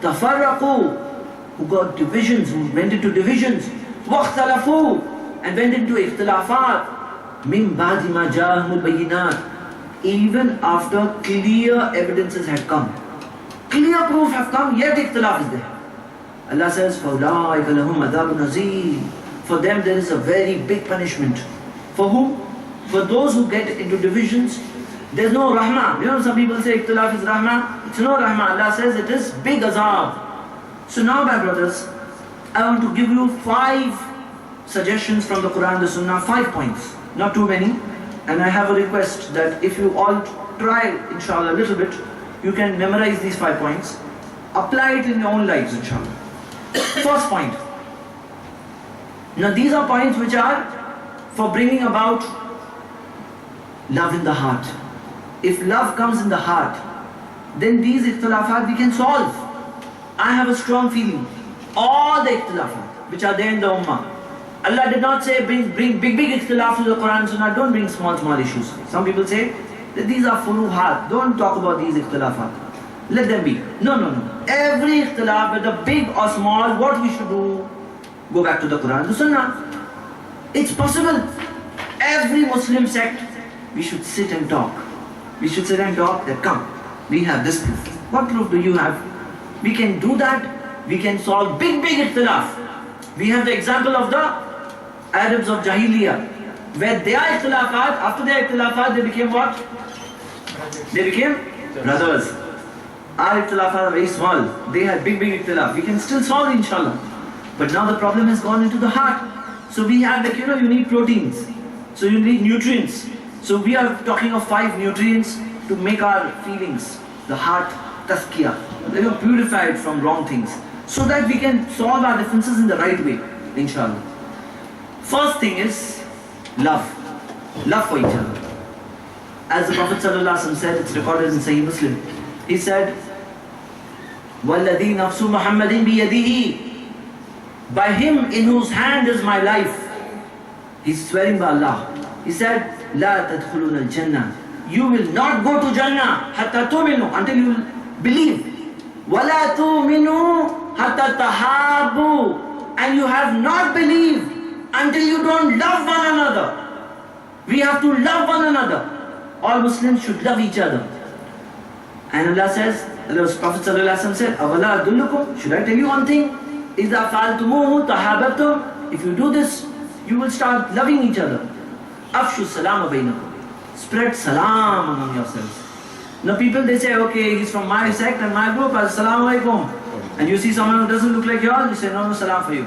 تَفَرَّقُوا. Who got divisions, who went into divisions. وَاخْتَلَفُوا. And went into ikhtilafat. مِن بَعْدِ مَا جَاءَهُمُ الْبَيِّنَاتِ. Even after clear evidences had come. Clear proof have come, yet ikhtilaf is there. Allah says, فَأُولَٰئِكَ لَهُمْ عَذَابٌ عَظِيمٌ. For them there is a very big punishment. For whom? For those who get into divisions. There's no rahmah. You know, some people say ikhtilaf is rahmah. It's no rahmah. Allah says it is big azab. So now, my brothers, I want to give you 5 suggestions from the Quran and the Sunnah, 5 points. Not too many. And I have a request that if you all try, inshallah, a little bit, you can memorize these 5 points. Apply it in your own lives, inshallah. First point. Now these are points which are for bringing about love in the heart. If love comes in the heart, then these ikhtilafat we can solve. I have a strong feeling. All the ikhtilafat which are there in the ummah, Allah did not say bring big ikhtilaf to the Quran and Sunnah, don't bring small issues. Some people say that these are furuhat, don't talk about these ikhtilafat. Let them be. No. Every ikhtilaf, whether big or small, what we should do? Go back to the Quran and the Sunnah. It's possible. Every Muslim sect, we should sit and talk. We should sit and talk that come, we have this proof. What proof do you have? We can do that. We can solve big ikhtilaf. We have the example of the Arabs of Jahiliyyah, where their ikhtilafat, after their ikhtilafat, they became what? They became brothers. Our ikhtilafat are very small. They had big ikhtilaf. We can still solve it, inshallah. But now the problem has gone into the heart. So we have like, you need proteins. So you need nutrients. So we are talking of 5 nutrients to make our feelings, the heart, tazkiyah, purified from wrong things. So that we can solve our differences in the right way, inshallah. First thing is love. Love for each other. As the Prophet ﷺ said, it's recorded in Sahih Muslim. He said, وَالَّذِي نَفْسُ مُحَمَّدٍ بِيَدِهِ, by him in whose hand is my life. He's swearing by Allah. He said, لَا تَدْخُلُونَ الْجَنَّةِ, you will not go to Jannah حَتَّى تُؤْمِنُوا, until you believe. وَلَا تُؤْمِنُوا حَتَّى تَحَابُوا, and you have not believed until you don't love one another. We have to love one another. All Muslims should love each other. And Allah says, the Prophet ﷺ said, أَوَلَا أَدُلُّكُمْ, should I tell you one thing? إِذَا فَعَلْتُمُوهُ تَحَابَبْتُمْ, if you do this, you will start loving each other. أَفْشُوا السَّلَامَ بَيْنَكُمْ, spread salam among yourselves. Now people, they say, okay, he's from my sect and my group, assalamu alaikum. And you see someone who doesn't look like yours, you say, no, salam for you.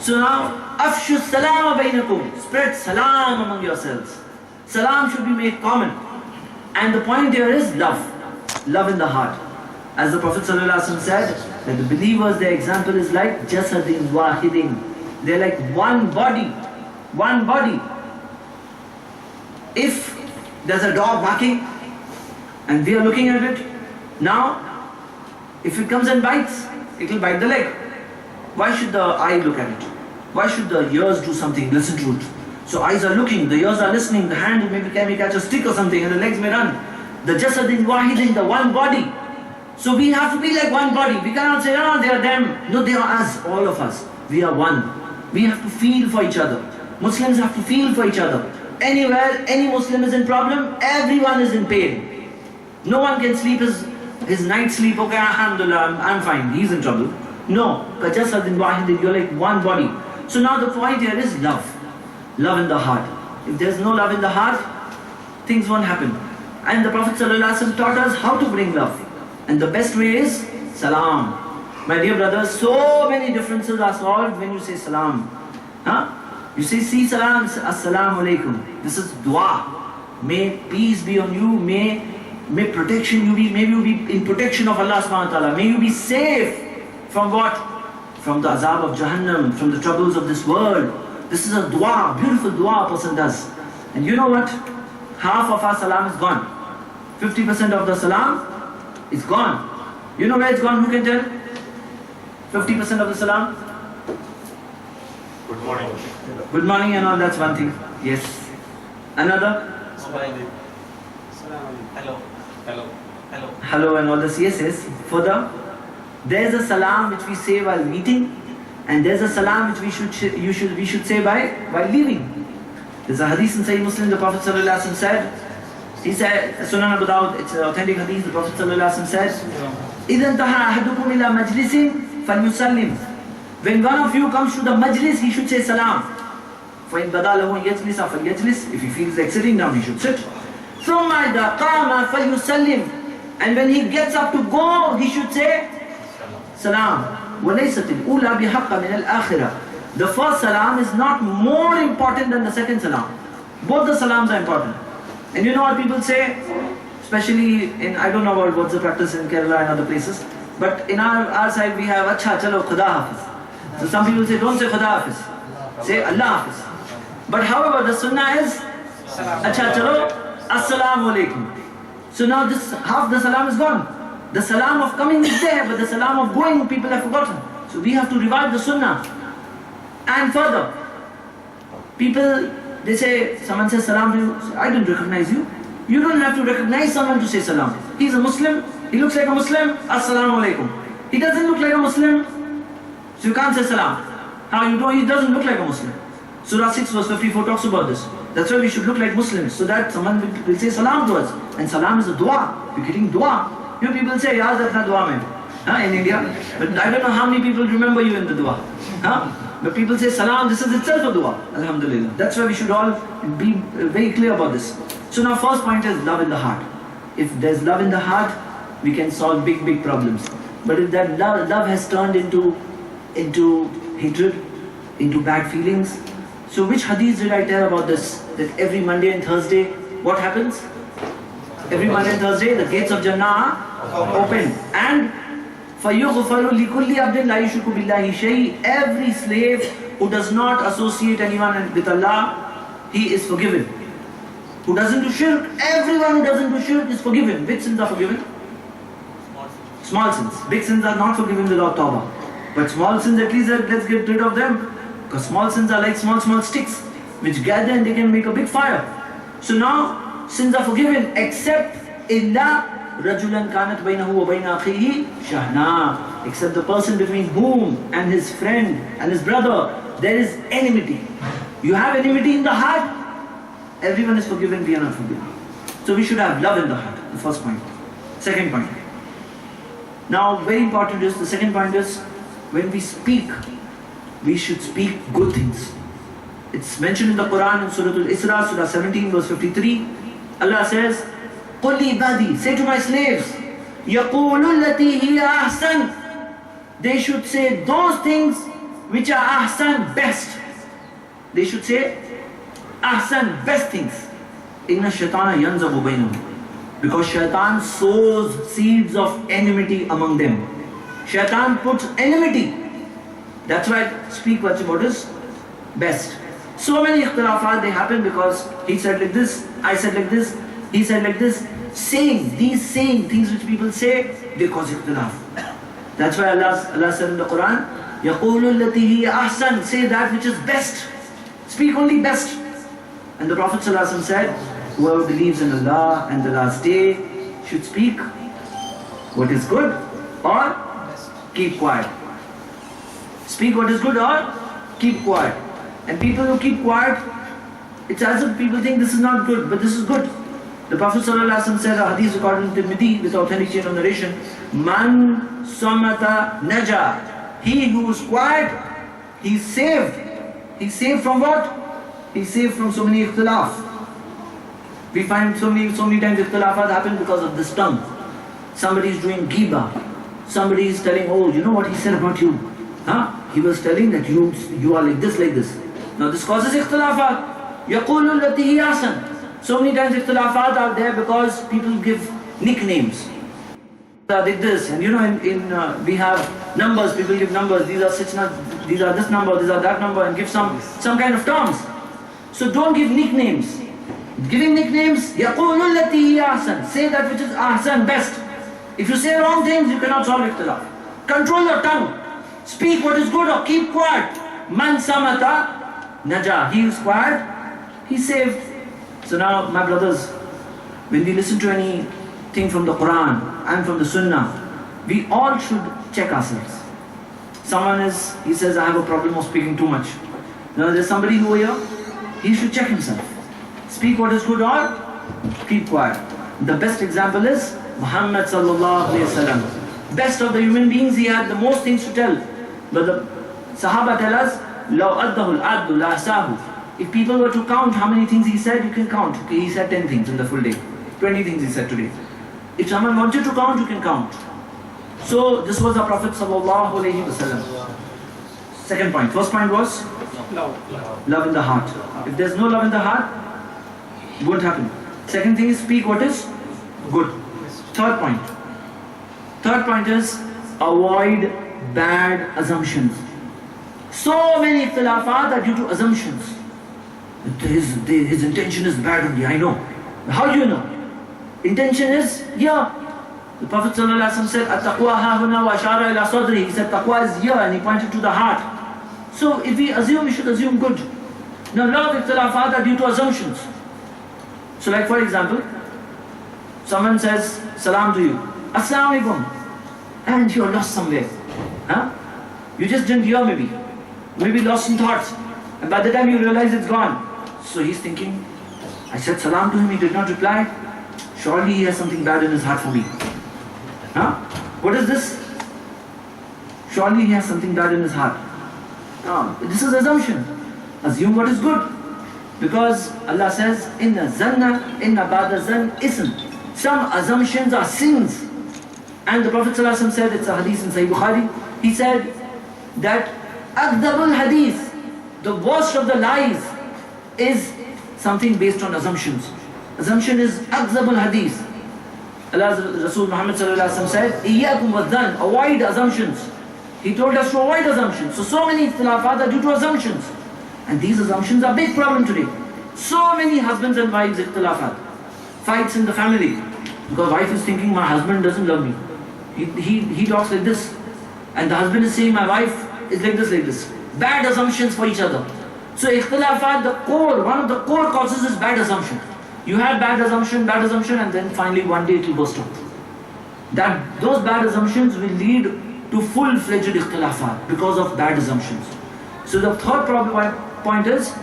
So now, أَفْشُوا السَّلَامَ بَيْنَكُمْ, spread salam among yourselves. Salam should be made common. And the point here is love. Love in the heart. As the Prophet ﷺ said, that the believers, their example is like jasadin wahidin. They're like one body. One body. If there's a dog barking and we are looking at it, now if it comes and bites, it will bite the leg. Why should the eye look at it? Why should the ears do something, listen to it? So eyes are looking, the ears are listening, the hand maybe can catch a stick or something and the legs may run. The jasadin wahidin, the one body. So we have to be like one body. We cannot say, oh, they are them. No, they are us, all of us. We are one. We have to feel for each other. Muslims have to feel for each other. Anywhere, any Muslim is in problem, everyone is in pain. No one can sleep his night sleep, okay, alhamdulillah, I'm fine, he's in trouble. No, jasadin wahidin, you're like one body. So now the point here is love. Love in the heart. If there's no love in the heart, things won't happen. And the Prophet ﷺ taught us how to bring love. And the best way is salam. My dear brothers, so many differences are solved when you say salam. You say, see salam, assalamu alaikum. This is dua. May peace be on you, may protection you be, may you be in protection of Allah subhanahu wa ta'ala. May you be safe from what? From the azab of Jahannam, from the troubles of this world. This is a dua, beautiful dua a person does. And you know what? Half of our salam is gone. 50% of the salam is gone. You know where it's gone? Who can tell? 50% of the salam? Good morning. Good morning and all, that's one thing. Yes. Another? Hello. Hello. Hello. Hello and all this. Yes, yes. Further, there's a salam which we say while meeting, and there's a salam which we should say while leaving. There's a hadith in Sahih Muslim, the Prophet ﷺ said, he said, Sunan Abu Dawud, it's an authentic hadith, the Prophet ﷺ said, إِذَا انْتَهَا أَحَدُكُمْ إِلَى مَجْلِسٍ فَلْيُسَلِّمْ, when one of you comes to the majlis, he should say salam. فَإِنْ بَدَى لَهُ يَجْلِسَ فَلْيَجْلِسْ, if he feels like sitting down, he should sit. ثُمَّ إِذَا قَامَ فَلْيُسَلِّمْ, and when he gets up to go, he should say salam. وَلَيْسَتِ الْأُولَى بِحَقَّ مِنَ الْآخِرَةِ, the first salam is not more important than the second salam. Both the salams are important. And you know what people say, especially in, I don't know what's the practice in Kerala and other places, but in our side we have Acha Chalo Khuda Hafiz. So some people say, don't say Khuda Hafiz, say Allah Hafiz. But however, the sunnah is Acha Chalo Assalamu Alaikum. So now this half the salam is gone. The salam of coming is there, but the salam of going people have forgotten. So we have to revive the sunnah. And further, people, they say, someone says salam to you, I don't recognize you. You don't have to recognize someone to say salam. He's a Muslim, he looks like a Muslim, assalamu alaikum. He doesn't look like a Muslim, so you can't say salam. How you know he doesn't look like a Muslim? Surah 6 verse 54 talks about this. That's why we should look like Muslims, so that someone will say salam to us. And salam is a dua, you're getting dua. You people say, yaar that's not dua mein, in India. But I don't know how many people remember you in the dua. But people say salam, this is itself a dua, alhamdulillah. That's why we should all be very clear about this. So now first point is love in the heart. If there's love in the heart, we can solve big problems. But if that love has turned into hatred, into bad feelings. So which hadith did I tell about this? That every Monday and Thursday, what happens? Every Monday and Thursday, the gates of Jannah are open. And فَيُغْفَرُ لِكُلِّ عَبْدٍ لَا يُشْرِكُ بِاللَّهِ شَيْءٍ. Every slave who does not associate anyone with Allah, he is forgiven. Who doesn't do shirk, everyone who doesn't do shirk is forgiven. Which sins are forgiven? Small sins. Big sins are not forgiven without tawbah. But small sins, at least let's get rid of them. Because small sins are like small sticks which gather and they can make a big fire. So now sins are forgiven except illa rajulan kanat bainahu wa baina akhihi shahna. Except the person between whom and his friend and his brother there is enmity. You have enmity in the heart, everyone is forgiven, we are not forgiven. So we should have love in the heart, the first point. Second point. Now very important is, the second point is, when we speak, we should speak good things. It's mentioned in the Quran in Surah Al-Isra, Surah 17, verse 53. Allah says, قُلْ لِعِبَادِي, say to my slaves, يَقُولُ الَّتِي هِيَ أَحْسَنُ. They should say those things which are ahsan, best. They should say ahsan, best things. إِنَّ الشَّيْطَانَ يَنْزَغُ بَيْنَهُمْ. Because shaitan sows seeds of enmity among them. Shaitan puts enmity. That's why speak what is best. So many ikhtilafat they happen because he said like this, I said like this, he said like this. Saying things which people say, they cause ikhtilaf. That's why Allah said in the Quran, يَقُولُ الَّتِي هِيَ أَحْسَنُ. Say that which is best. Speak only best. And the Prophet ﷺ said, whoever believes in Allah and the last day should speak what is good or keep quiet. Speak what is good or keep quiet. And people who keep quiet, it's as if people think this is not good, but this is good. The Prophet ﷺ said, a hadith recorded in Tirmidhi with authentic chain of narration, Man samata naja. He who is quiet, he's saved. He's saved from what? He's saved from so many ikhtilaf. We find so many times ikhtilafat happen because of this tongue. Somebody is doing ghibah. Somebody is telling, oh, you know what he said about you? Huh? He was telling that you are like this. Now this causes ikhtilafat. يَقُولُ الَّتِي هِيَ أَحْسَنُ. So many times ikhtilafat are there because people give nicknames. Like this, and you know, we have numbers, people give numbers, these are this number, these are that number, and give some kind of terms. So don't give nicknames. Giving nicknames, يَقُولُ الَّتِي هِيَ أَحْسَنُ. Say that which is ahsan, best. If you say wrong things, you cannot solve ikhtilaf. Control your tongue. Speak what is good or keep quiet. Man samata naja. He is quiet, he's saved. So now, my brothers, when we listen to anything from the Quran and from the Sunnah, we all should check ourselves. He says, I have a problem of speaking too much. Now there's somebody over here, he should check himself. Speak what is good or keep quiet. The best example is Muhammad sallallahu alayhi wasallam. Best of the human beings, he had the most things to tell. But the Sahaba tell us, لَوْ أَدَّهُ الْعَدُّ لَأَحْصَاهُ. If people were to count how many things he said, you can count. Okay, he said 10 things in the full day. 20 things he said today. If someone wants you to count, you can count. So this was our Prophet sallallahu alayhi wasallam. Second point. First point was love in the heart. If there's no love in the heart, it won't happen. Second thing is speak what is good. Third point is avoid bad assumptions. So many ikhtilafat are due to assumptions. His intention is bad only, I know. How do you know? Intention is, yeah. The Prophet ﷺ said, At-taqwa hahuna wa ashara ila sadri. He said, taqwa is here, and he pointed to the heart. So if we assume, we should assume good. Now a lot of ikhtilafat are due to assumptions. So like for example, someone says salam to you, Assalamu alaikum, and you're lost somewhere. Huh? You just didn't hear maybe lost in thoughts. And by the time you realize it's gone. So he's thinking, I said salam to him, he did not reply. Surely he has something bad in his heart for me. Huh? What is this? Surely he has something bad in his heart. No, this is assumption. Assume what is good. Because Allah says, Inna ba'da zan ism. Some assumptions are sins. And the Prophet ﷺ said, it's a hadith in Sahih Bukhari, he said that akdabul hadith, the worst of the lies, is something based on assumptions. Assumption is akdabul hadith. Allah's Rasul Muhammad ﷺ said, Iyyakum wadhan, avoid assumptions. He told us to avoid assumptions. So many ikhtilafat are due to assumptions. And these assumptions are a big problem today. So many husbands and wives ikhtilafat. Fights in the family. Because wife is thinking, my husband doesn't love me. He talks like this. And the husband is saying, my wife is like this. Bad assumptions for each other. So ikhtilafat, one of the core causes is bad assumption. You have bad assumption, and then finally one day it will burst out. Those bad assumptions will lead to full-fledged ikhtilafat because of bad assumptions. So the third point is,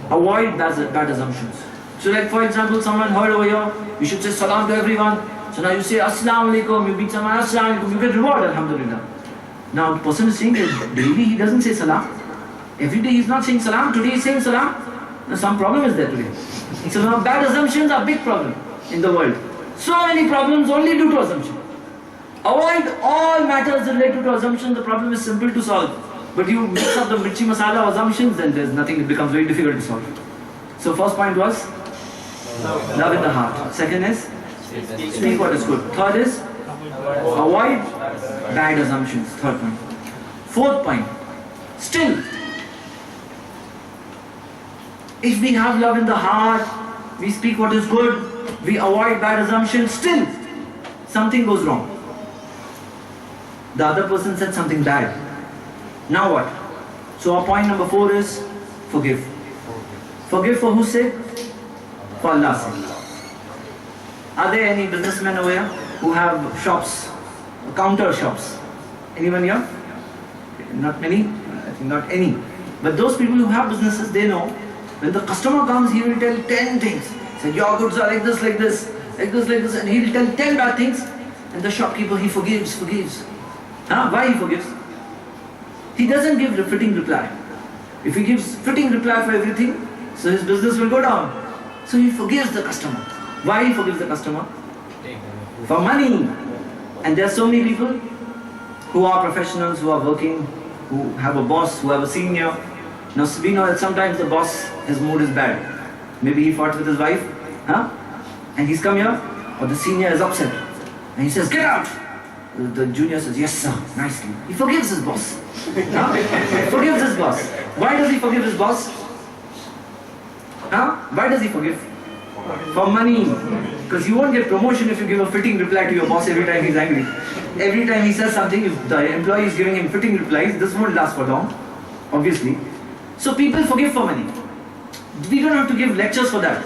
avoid bad assumptions. So like for example, someone heard over here, you should say salam to everyone. So now you say assalamu alaikum, you beat someone assalamu alaikum, you get reward, alhamdulillah. Now the person is saying that daily he doesn't say salam. Every day he's not saying salam, today he's saying salam. Now some problem is there today. So now bad assumptions are a big problem in the world. So many problems only due to assumption. Avoid all matters related to assumption. The problem is simple to solve. But you mix up the mirchi masala of assumptions, then there's nothing, it becomes very difficult to solve. So first point was love in the heart. Second is speak what is good. Third is avoid bad assumptions. Third point. Fourth point, still, if we have love in the heart, we speak what is good, we avoid bad assumptions, still something goes wrong. The other person said something bad. Now what? So our point number 4 is forgive. Forgive for whose sake? For Allah's sake. Are there any businessmen over here who have shops, counter shops? Anyone here? Not many? I think not any. But those people who have businesses, they know when the customer comes, he will tell 10 things. Say, your goods are like this, and he will tell 10 bad things. And the shopkeeper, he forgives. Why he forgives? He doesn't give a fitting reply. If he gives fitting reply for everything, so his business will go down. So he forgives the customer. Why he forgives the customer? For money. And there are so many people who are professionals, who are working, who have a boss, who have a senior. Now we know that sometimes the boss, his mood is bad. Maybe he fought with his wife, and he's come here, or the senior is upset. And he says, get out! The junior says, yes sir, nicely. He forgives his boss. Forgives his boss. Why does he forgive his boss? Why does he forgive? For money. Because you won't get promotion if you give a fitting reply to your boss every time he's angry. Every time he says something, if the employee is giving him fitting replies, this won't last for long, obviously. So people forgive for money. We don't have to give lectures for that.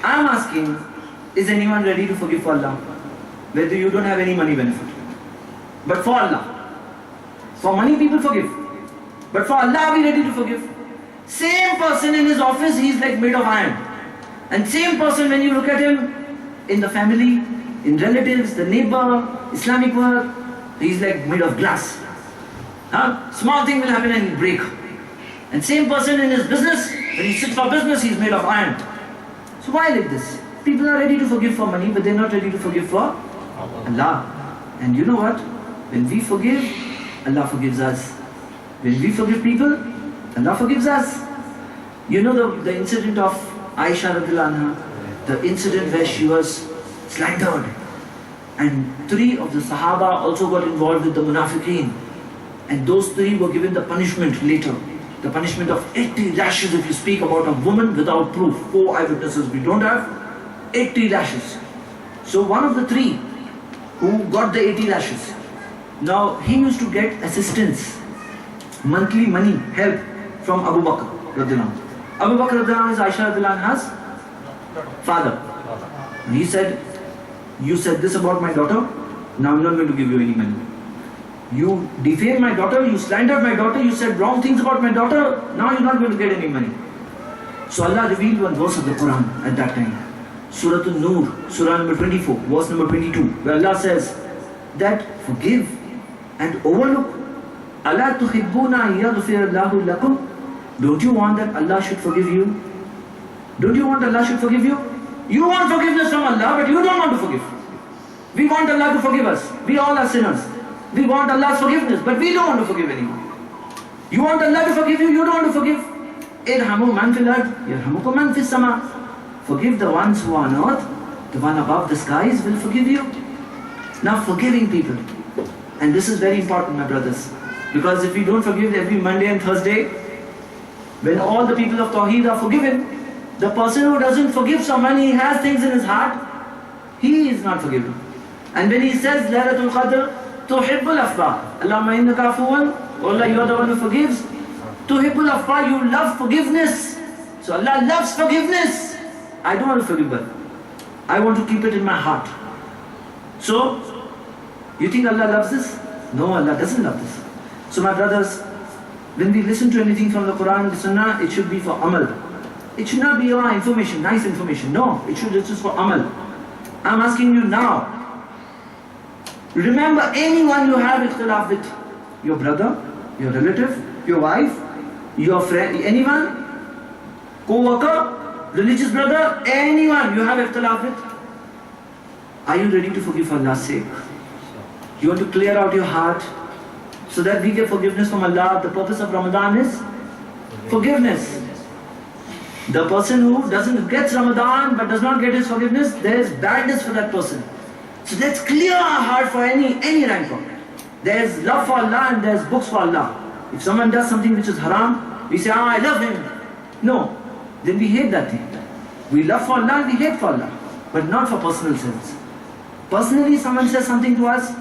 I'm asking, is anyone ready to forgive for Allah? Whether you don't have any money benefit. But for Allah. For money people forgive. But for Allah are we ready to forgive? Same person in his office, he's like made of iron. And same person when you look at him in the family, in relatives, the neighbor, Islamic work, he's like made of glass. Small thing will happen and he'll break. And same person in his business, when he sits for business, he's made of iron. So why like this? People are ready to forgive for money, but they're not ready to forgive for Allah. And you know what? When we forgive, Allah forgives us. When we forgive people, Allah forgives us. You know the incident of Aisha radiallahu anha, the incident where she was slandered. And 3 of the Sahaba also got involved with the Munafiqeen. And those 3 were given the punishment later. The punishment of 80 lashes if you speak about a woman without proof. 4 eyewitnesses we don't have. 80 lashes. So one of the 3 who got the 80 lashes, now he used to get assistance, monthly money, help from Abu Bakr radiallahu anhu. Abu Bakr radiallahu anhu is Aisha radiallahu anha's father. And he said, you said this about my daughter, now I'm not going to give you any money. You defamed my daughter, you slandered my daughter, you said wrong things about my daughter, now you're not going to get any money. So Allah revealed one verse of the Quran at that time. Surah An-Nur, Surah number 24, verse number 22, where Allah says that forgive and overlook. Allah tuhibbuna yaghfirallahu lakum. Don't you want that Allah should forgive you? Don't you want Allah should forgive you? You want forgiveness from Allah, but you don't want to forgive. We want Allah to forgive us. We all are sinners. We want Allah's forgiveness, but we don't want to forgive anyone. You want Allah to forgive you, you don't want to forgive. Irhamu man fil ard, yarhamukum man fis sama. Forgive the ones who are on earth, the one above the skies will forgive you. Now forgiving people. And this is very important, my brothers. Because if we don't forgive every Monday and Thursday, when all the people of Tawheed are forgiven, the person who doesn't forgive someone, he has things in his heart, he is not forgiven. And when he says, Laylatul Qadr, Tuhibbul Afwa, Allahumma innaka afuwan, Allah, you are the one who forgives. Tuhibbul Afwa, you love forgiveness. So Allah loves forgiveness. I don't want to forgive, but I want to keep it in my heart. So, you think Allah loves this? No, Allah doesn't love this. So my brothers, when we listen to anything from the Quran, the Sunnah, it should be for amal. It should not be information, nice information. No, it should just for amal. I'm asking you now. Remember anyone you have ikhtilaf with, your brother, your relative, your wife, your friend, anyone, co-worker, religious brother, anyone you have ikhtilaf with. Are you ready to forgive for Allah's sake? You want to clear out your heart so that we get forgiveness from Allah. The purpose of Ramadan is forgiveness. The person who doesn't get Ramadan but does not get his forgiveness, there is badness for that person. So let's clear our heart for any rancor. There is love for Allah and there is books for Allah. If someone does something which is haram, we say, I love him. No, then we hate that thing. We love for Allah and we hate for Allah, but not for personal sins. Personally, someone says something to us.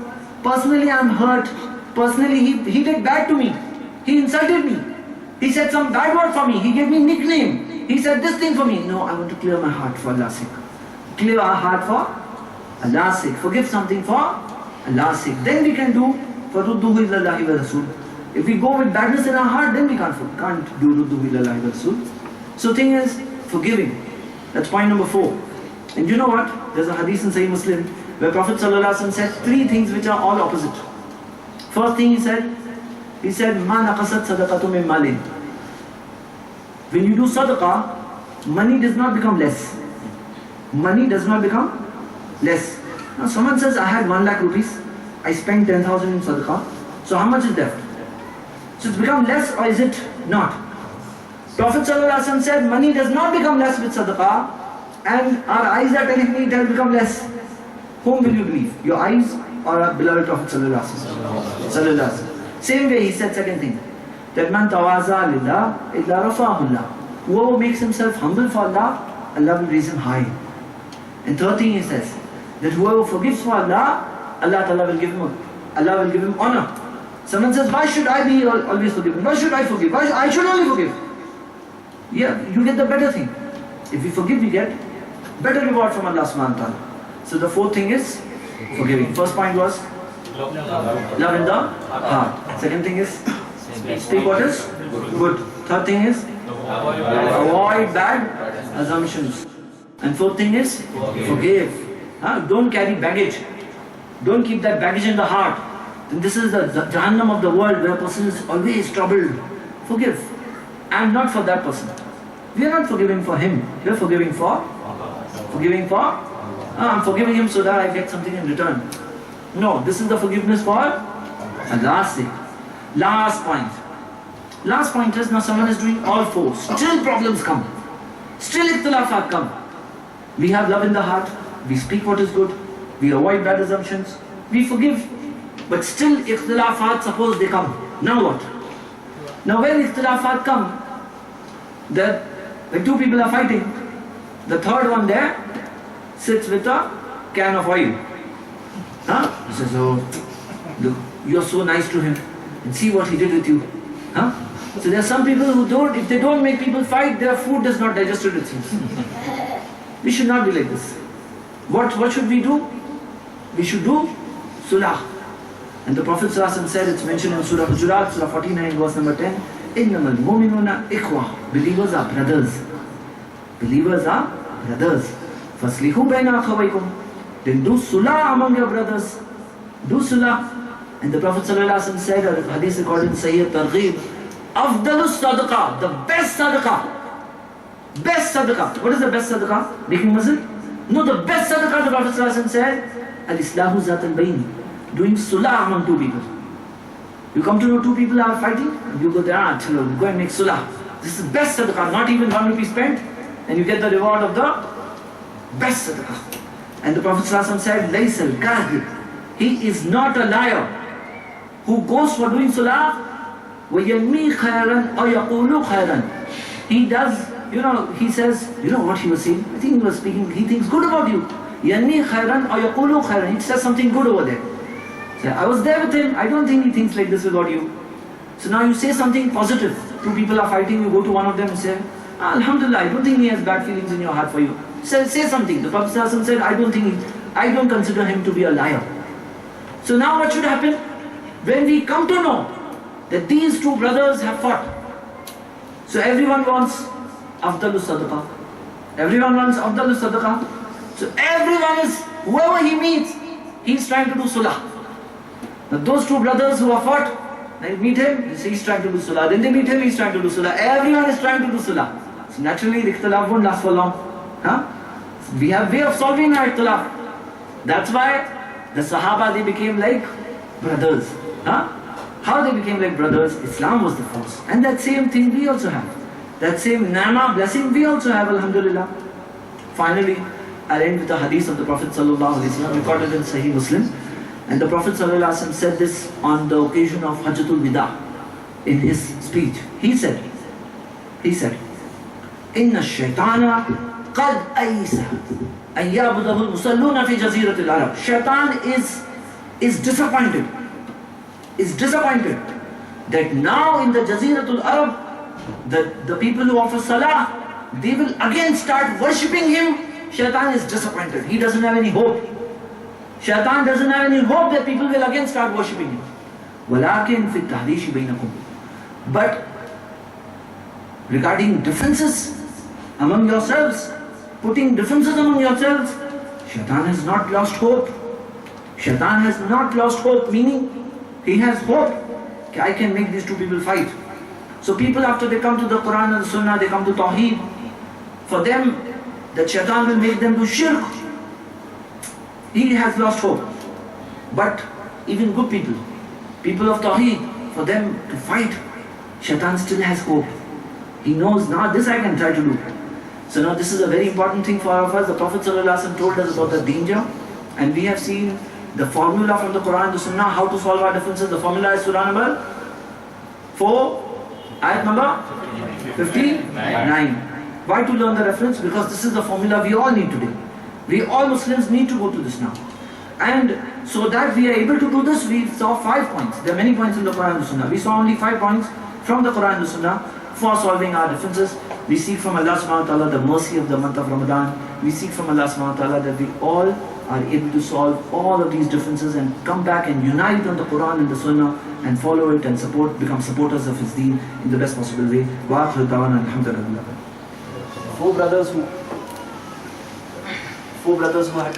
Personally, I'm hurt. Personally, he did bad to me. He insulted me. He said some bad word for me. He gave me nickname. He said this thing for me. No, I want to clear my heart for Allah's sake. Clear our heart for Allah's sake. Forgive something for Allah's sake. Then we can do فَرُدُّهُ إِلَّا اللَّهِ وَرَسُولِ. If we go with badness in our heart, then we can't do رُدُّهُ إِلَّا اللَّهِ وَرَسُولِ. So thing is, forgiving. That's point number 4. And you know what? There's a hadith in Sahih Muslim where Prophet ﷺ said 3 things which are all opposite. First thing he said, مَا نَقَصَتْ صَدَقَةٌ مِنْ مَالٍ. When you do sadaqah, money does not become less. Money does not become less. Now someone says, I had 1 lakh rupees, I spent 10,000 in sadaqah, so how much is left? So it's become less or is it not? Prophet ﷺ said, money does not become less with sadaqah, and our eyes are telling me it has become less. Whom will you believe? Your eyes or our beloved Prophet ﷺ? Same way he said second thing, that man tawaza lillah illa rafa'ahullah. Whoever makes himself humble for Allah, Allah will raise him high. And third thing he says, that whoever forgives for Allah, Allah will give him honor. Someone says, why should I be always forgiven? Why should I forgive? I should only forgive. Yeah, you get the better thing. If we forgive, we get better reward from Allah subhanahu wa ta'ala. So the fourth thing is forgiving. First point was love in the heart. Second thing is speak what is good. Third thing is avoid bad assumptions. And fourth thing is forgive. Don't carry baggage. Don't keep that baggage in the heart. And this is the Jahannam of the world where a person is always troubled. Forgive. And not for that person. We are not forgiving for him. We are forgiving for I'm forgiving him so that I get something in return. No, this is the forgiveness for Allah's sake. Last point. Last point is, now someone is doing all 4. Still problems come. Still ikhtilafat come. We have love in the heart. We speak what is good. We avoid bad assumptions. We forgive. But still ikhtilafat, suppose they come. Now what? Now when ikhtilafat come, that when 2 people are fighting, the third one there sits with a can of oil. He says, oh, look, you're so nice to him. And see what he did with you. So there are some people who don't, if they don't make people fight, their food does not digest it, it seems. We should not be like this. What should we do? We should do sulah. And the Prophet ﷺ said, it's mentioned in Surah Hujurat, Surah 49, verse number 10, إِنَّمَا الْمُؤْمِنُونَ إِخْوَةٌ. Believers are brothers. Believers are brothers. فَاسْلِحُوا بَيْنَ أَخَوَيْكُمْ. Then do sulah among your brothers. Do sulah. And the Prophet ﷺ said, or the hadith recorded in Sahih Targhib, أَفْضَلُ الصَّدْقَةِ. The best sadaqah. Best sadaqah. What is the best sadaqah? Making masjid? No, the best sadaqah, the Prophet ﷺ said, al-islahu zat al-bayn, doing sulah among two people. You come to know two people are fighting, and you go there, chalo, go and make sulah. This is the best sadaqah, not even 1 rupee spent, and you get the reward of the best sadaqah. And the Prophet ﷺ said, laysa al-kadhib, he is not a liar who goes for doing sulah, وَيَنْمِي خَيْرًا أَوْ يَقُولُ خَيْرًا. He does, he says, what he was saying? I think he was speaking, he thinks good about you. يَنْمِي خَيْرًا أَوْ يَقُولُ خَيْرًا. He says something good over there. So I was there with him, I don't think he thinks like this about you. So now you say something positive. Two people are fighting, you go to one of them and say, Alhamdulillah, I don't think he has bad feelings in your heart for you. Say something. The Prophet ﷺ said, I don't consider him to be a liar. So now what should happen? When we come to know that these two brothers have fought, so everyone wants Afdalus Sadaqah. Everyone wants Afdalus Sadaqah. So everyone is, whoever he meets, he's trying to do sulah. Now those two brothers who have fought, they meet him, he's trying to do sulah. Then they meet him, he's trying to do sulah. Everyone is trying to do sulah. So naturally, the ikhtilaf won't last for long. We have way of solving our ikhtilaf. That's why the Sahaba, they became like brothers. How they became like brothers? Islam was the force. And that same thing we also have. That same ni'mah, blessing we also have, alhamdulillah. Finally, I'll end with a hadith of the Prophet ﷺ, recorded in Sahih Muslim. And the Prophet ﷺ said this on the occasion of Hajjatul Wida. In his speech, he said, Inna shaitana qad aysa an ya'budahu al-musalluna fi jaziratil Arab. Shaitan is disappointed that now in the Jaziratul Arab, the people who offer salah, they will again start worshipping him. Shaitan is disappointed. He doesn't have any hope. Shaitan doesn't have any hope that people will again start worshipping him. وَلَكِنْ فِي التَّحْدِيشِ بَيْنَكُمْ. But regarding differences among yourselves, putting differences among yourselves, Shaitan has not lost hope. Shaitan has not lost hope, meaning he has hope. I can make these two people fight. So people, after they come to the Quran and the Sunnah, they come to Tawheed. For them, that Shaitan will make them do shirk. He has lost hope. But even good people, people of Tawheed, for them to fight, Shaitan still has hope. He knows, now this I can try to do. So now this is a very important thing for all of us. The Prophet ﷺ told us about the danger, and we have seen the formula from the Quran and the Sunnah, how to solve our differences. The formula is Surah number 4, ayat number 59. Why to learn the reference? Because this is the formula we all need today. We all Muslims need to go to this now. And so that we are able to do this, we saw 5 points. There are many points in the Quran and the Sunnah. We saw only 5 points from the Quran and the Sunnah for solving our differences. We seek from Allah subhanahu wa ta'ala the mercy of the month of Ramadan. We seek from Allah subhanahu wa ta'ala that we all are able to solve all of these differences and come back and unite on the Quran and the Sunnah and follow it and become supporters of his deen in the best possible way. Wa akhiru da'wana alhamdulillah. Four brothers who had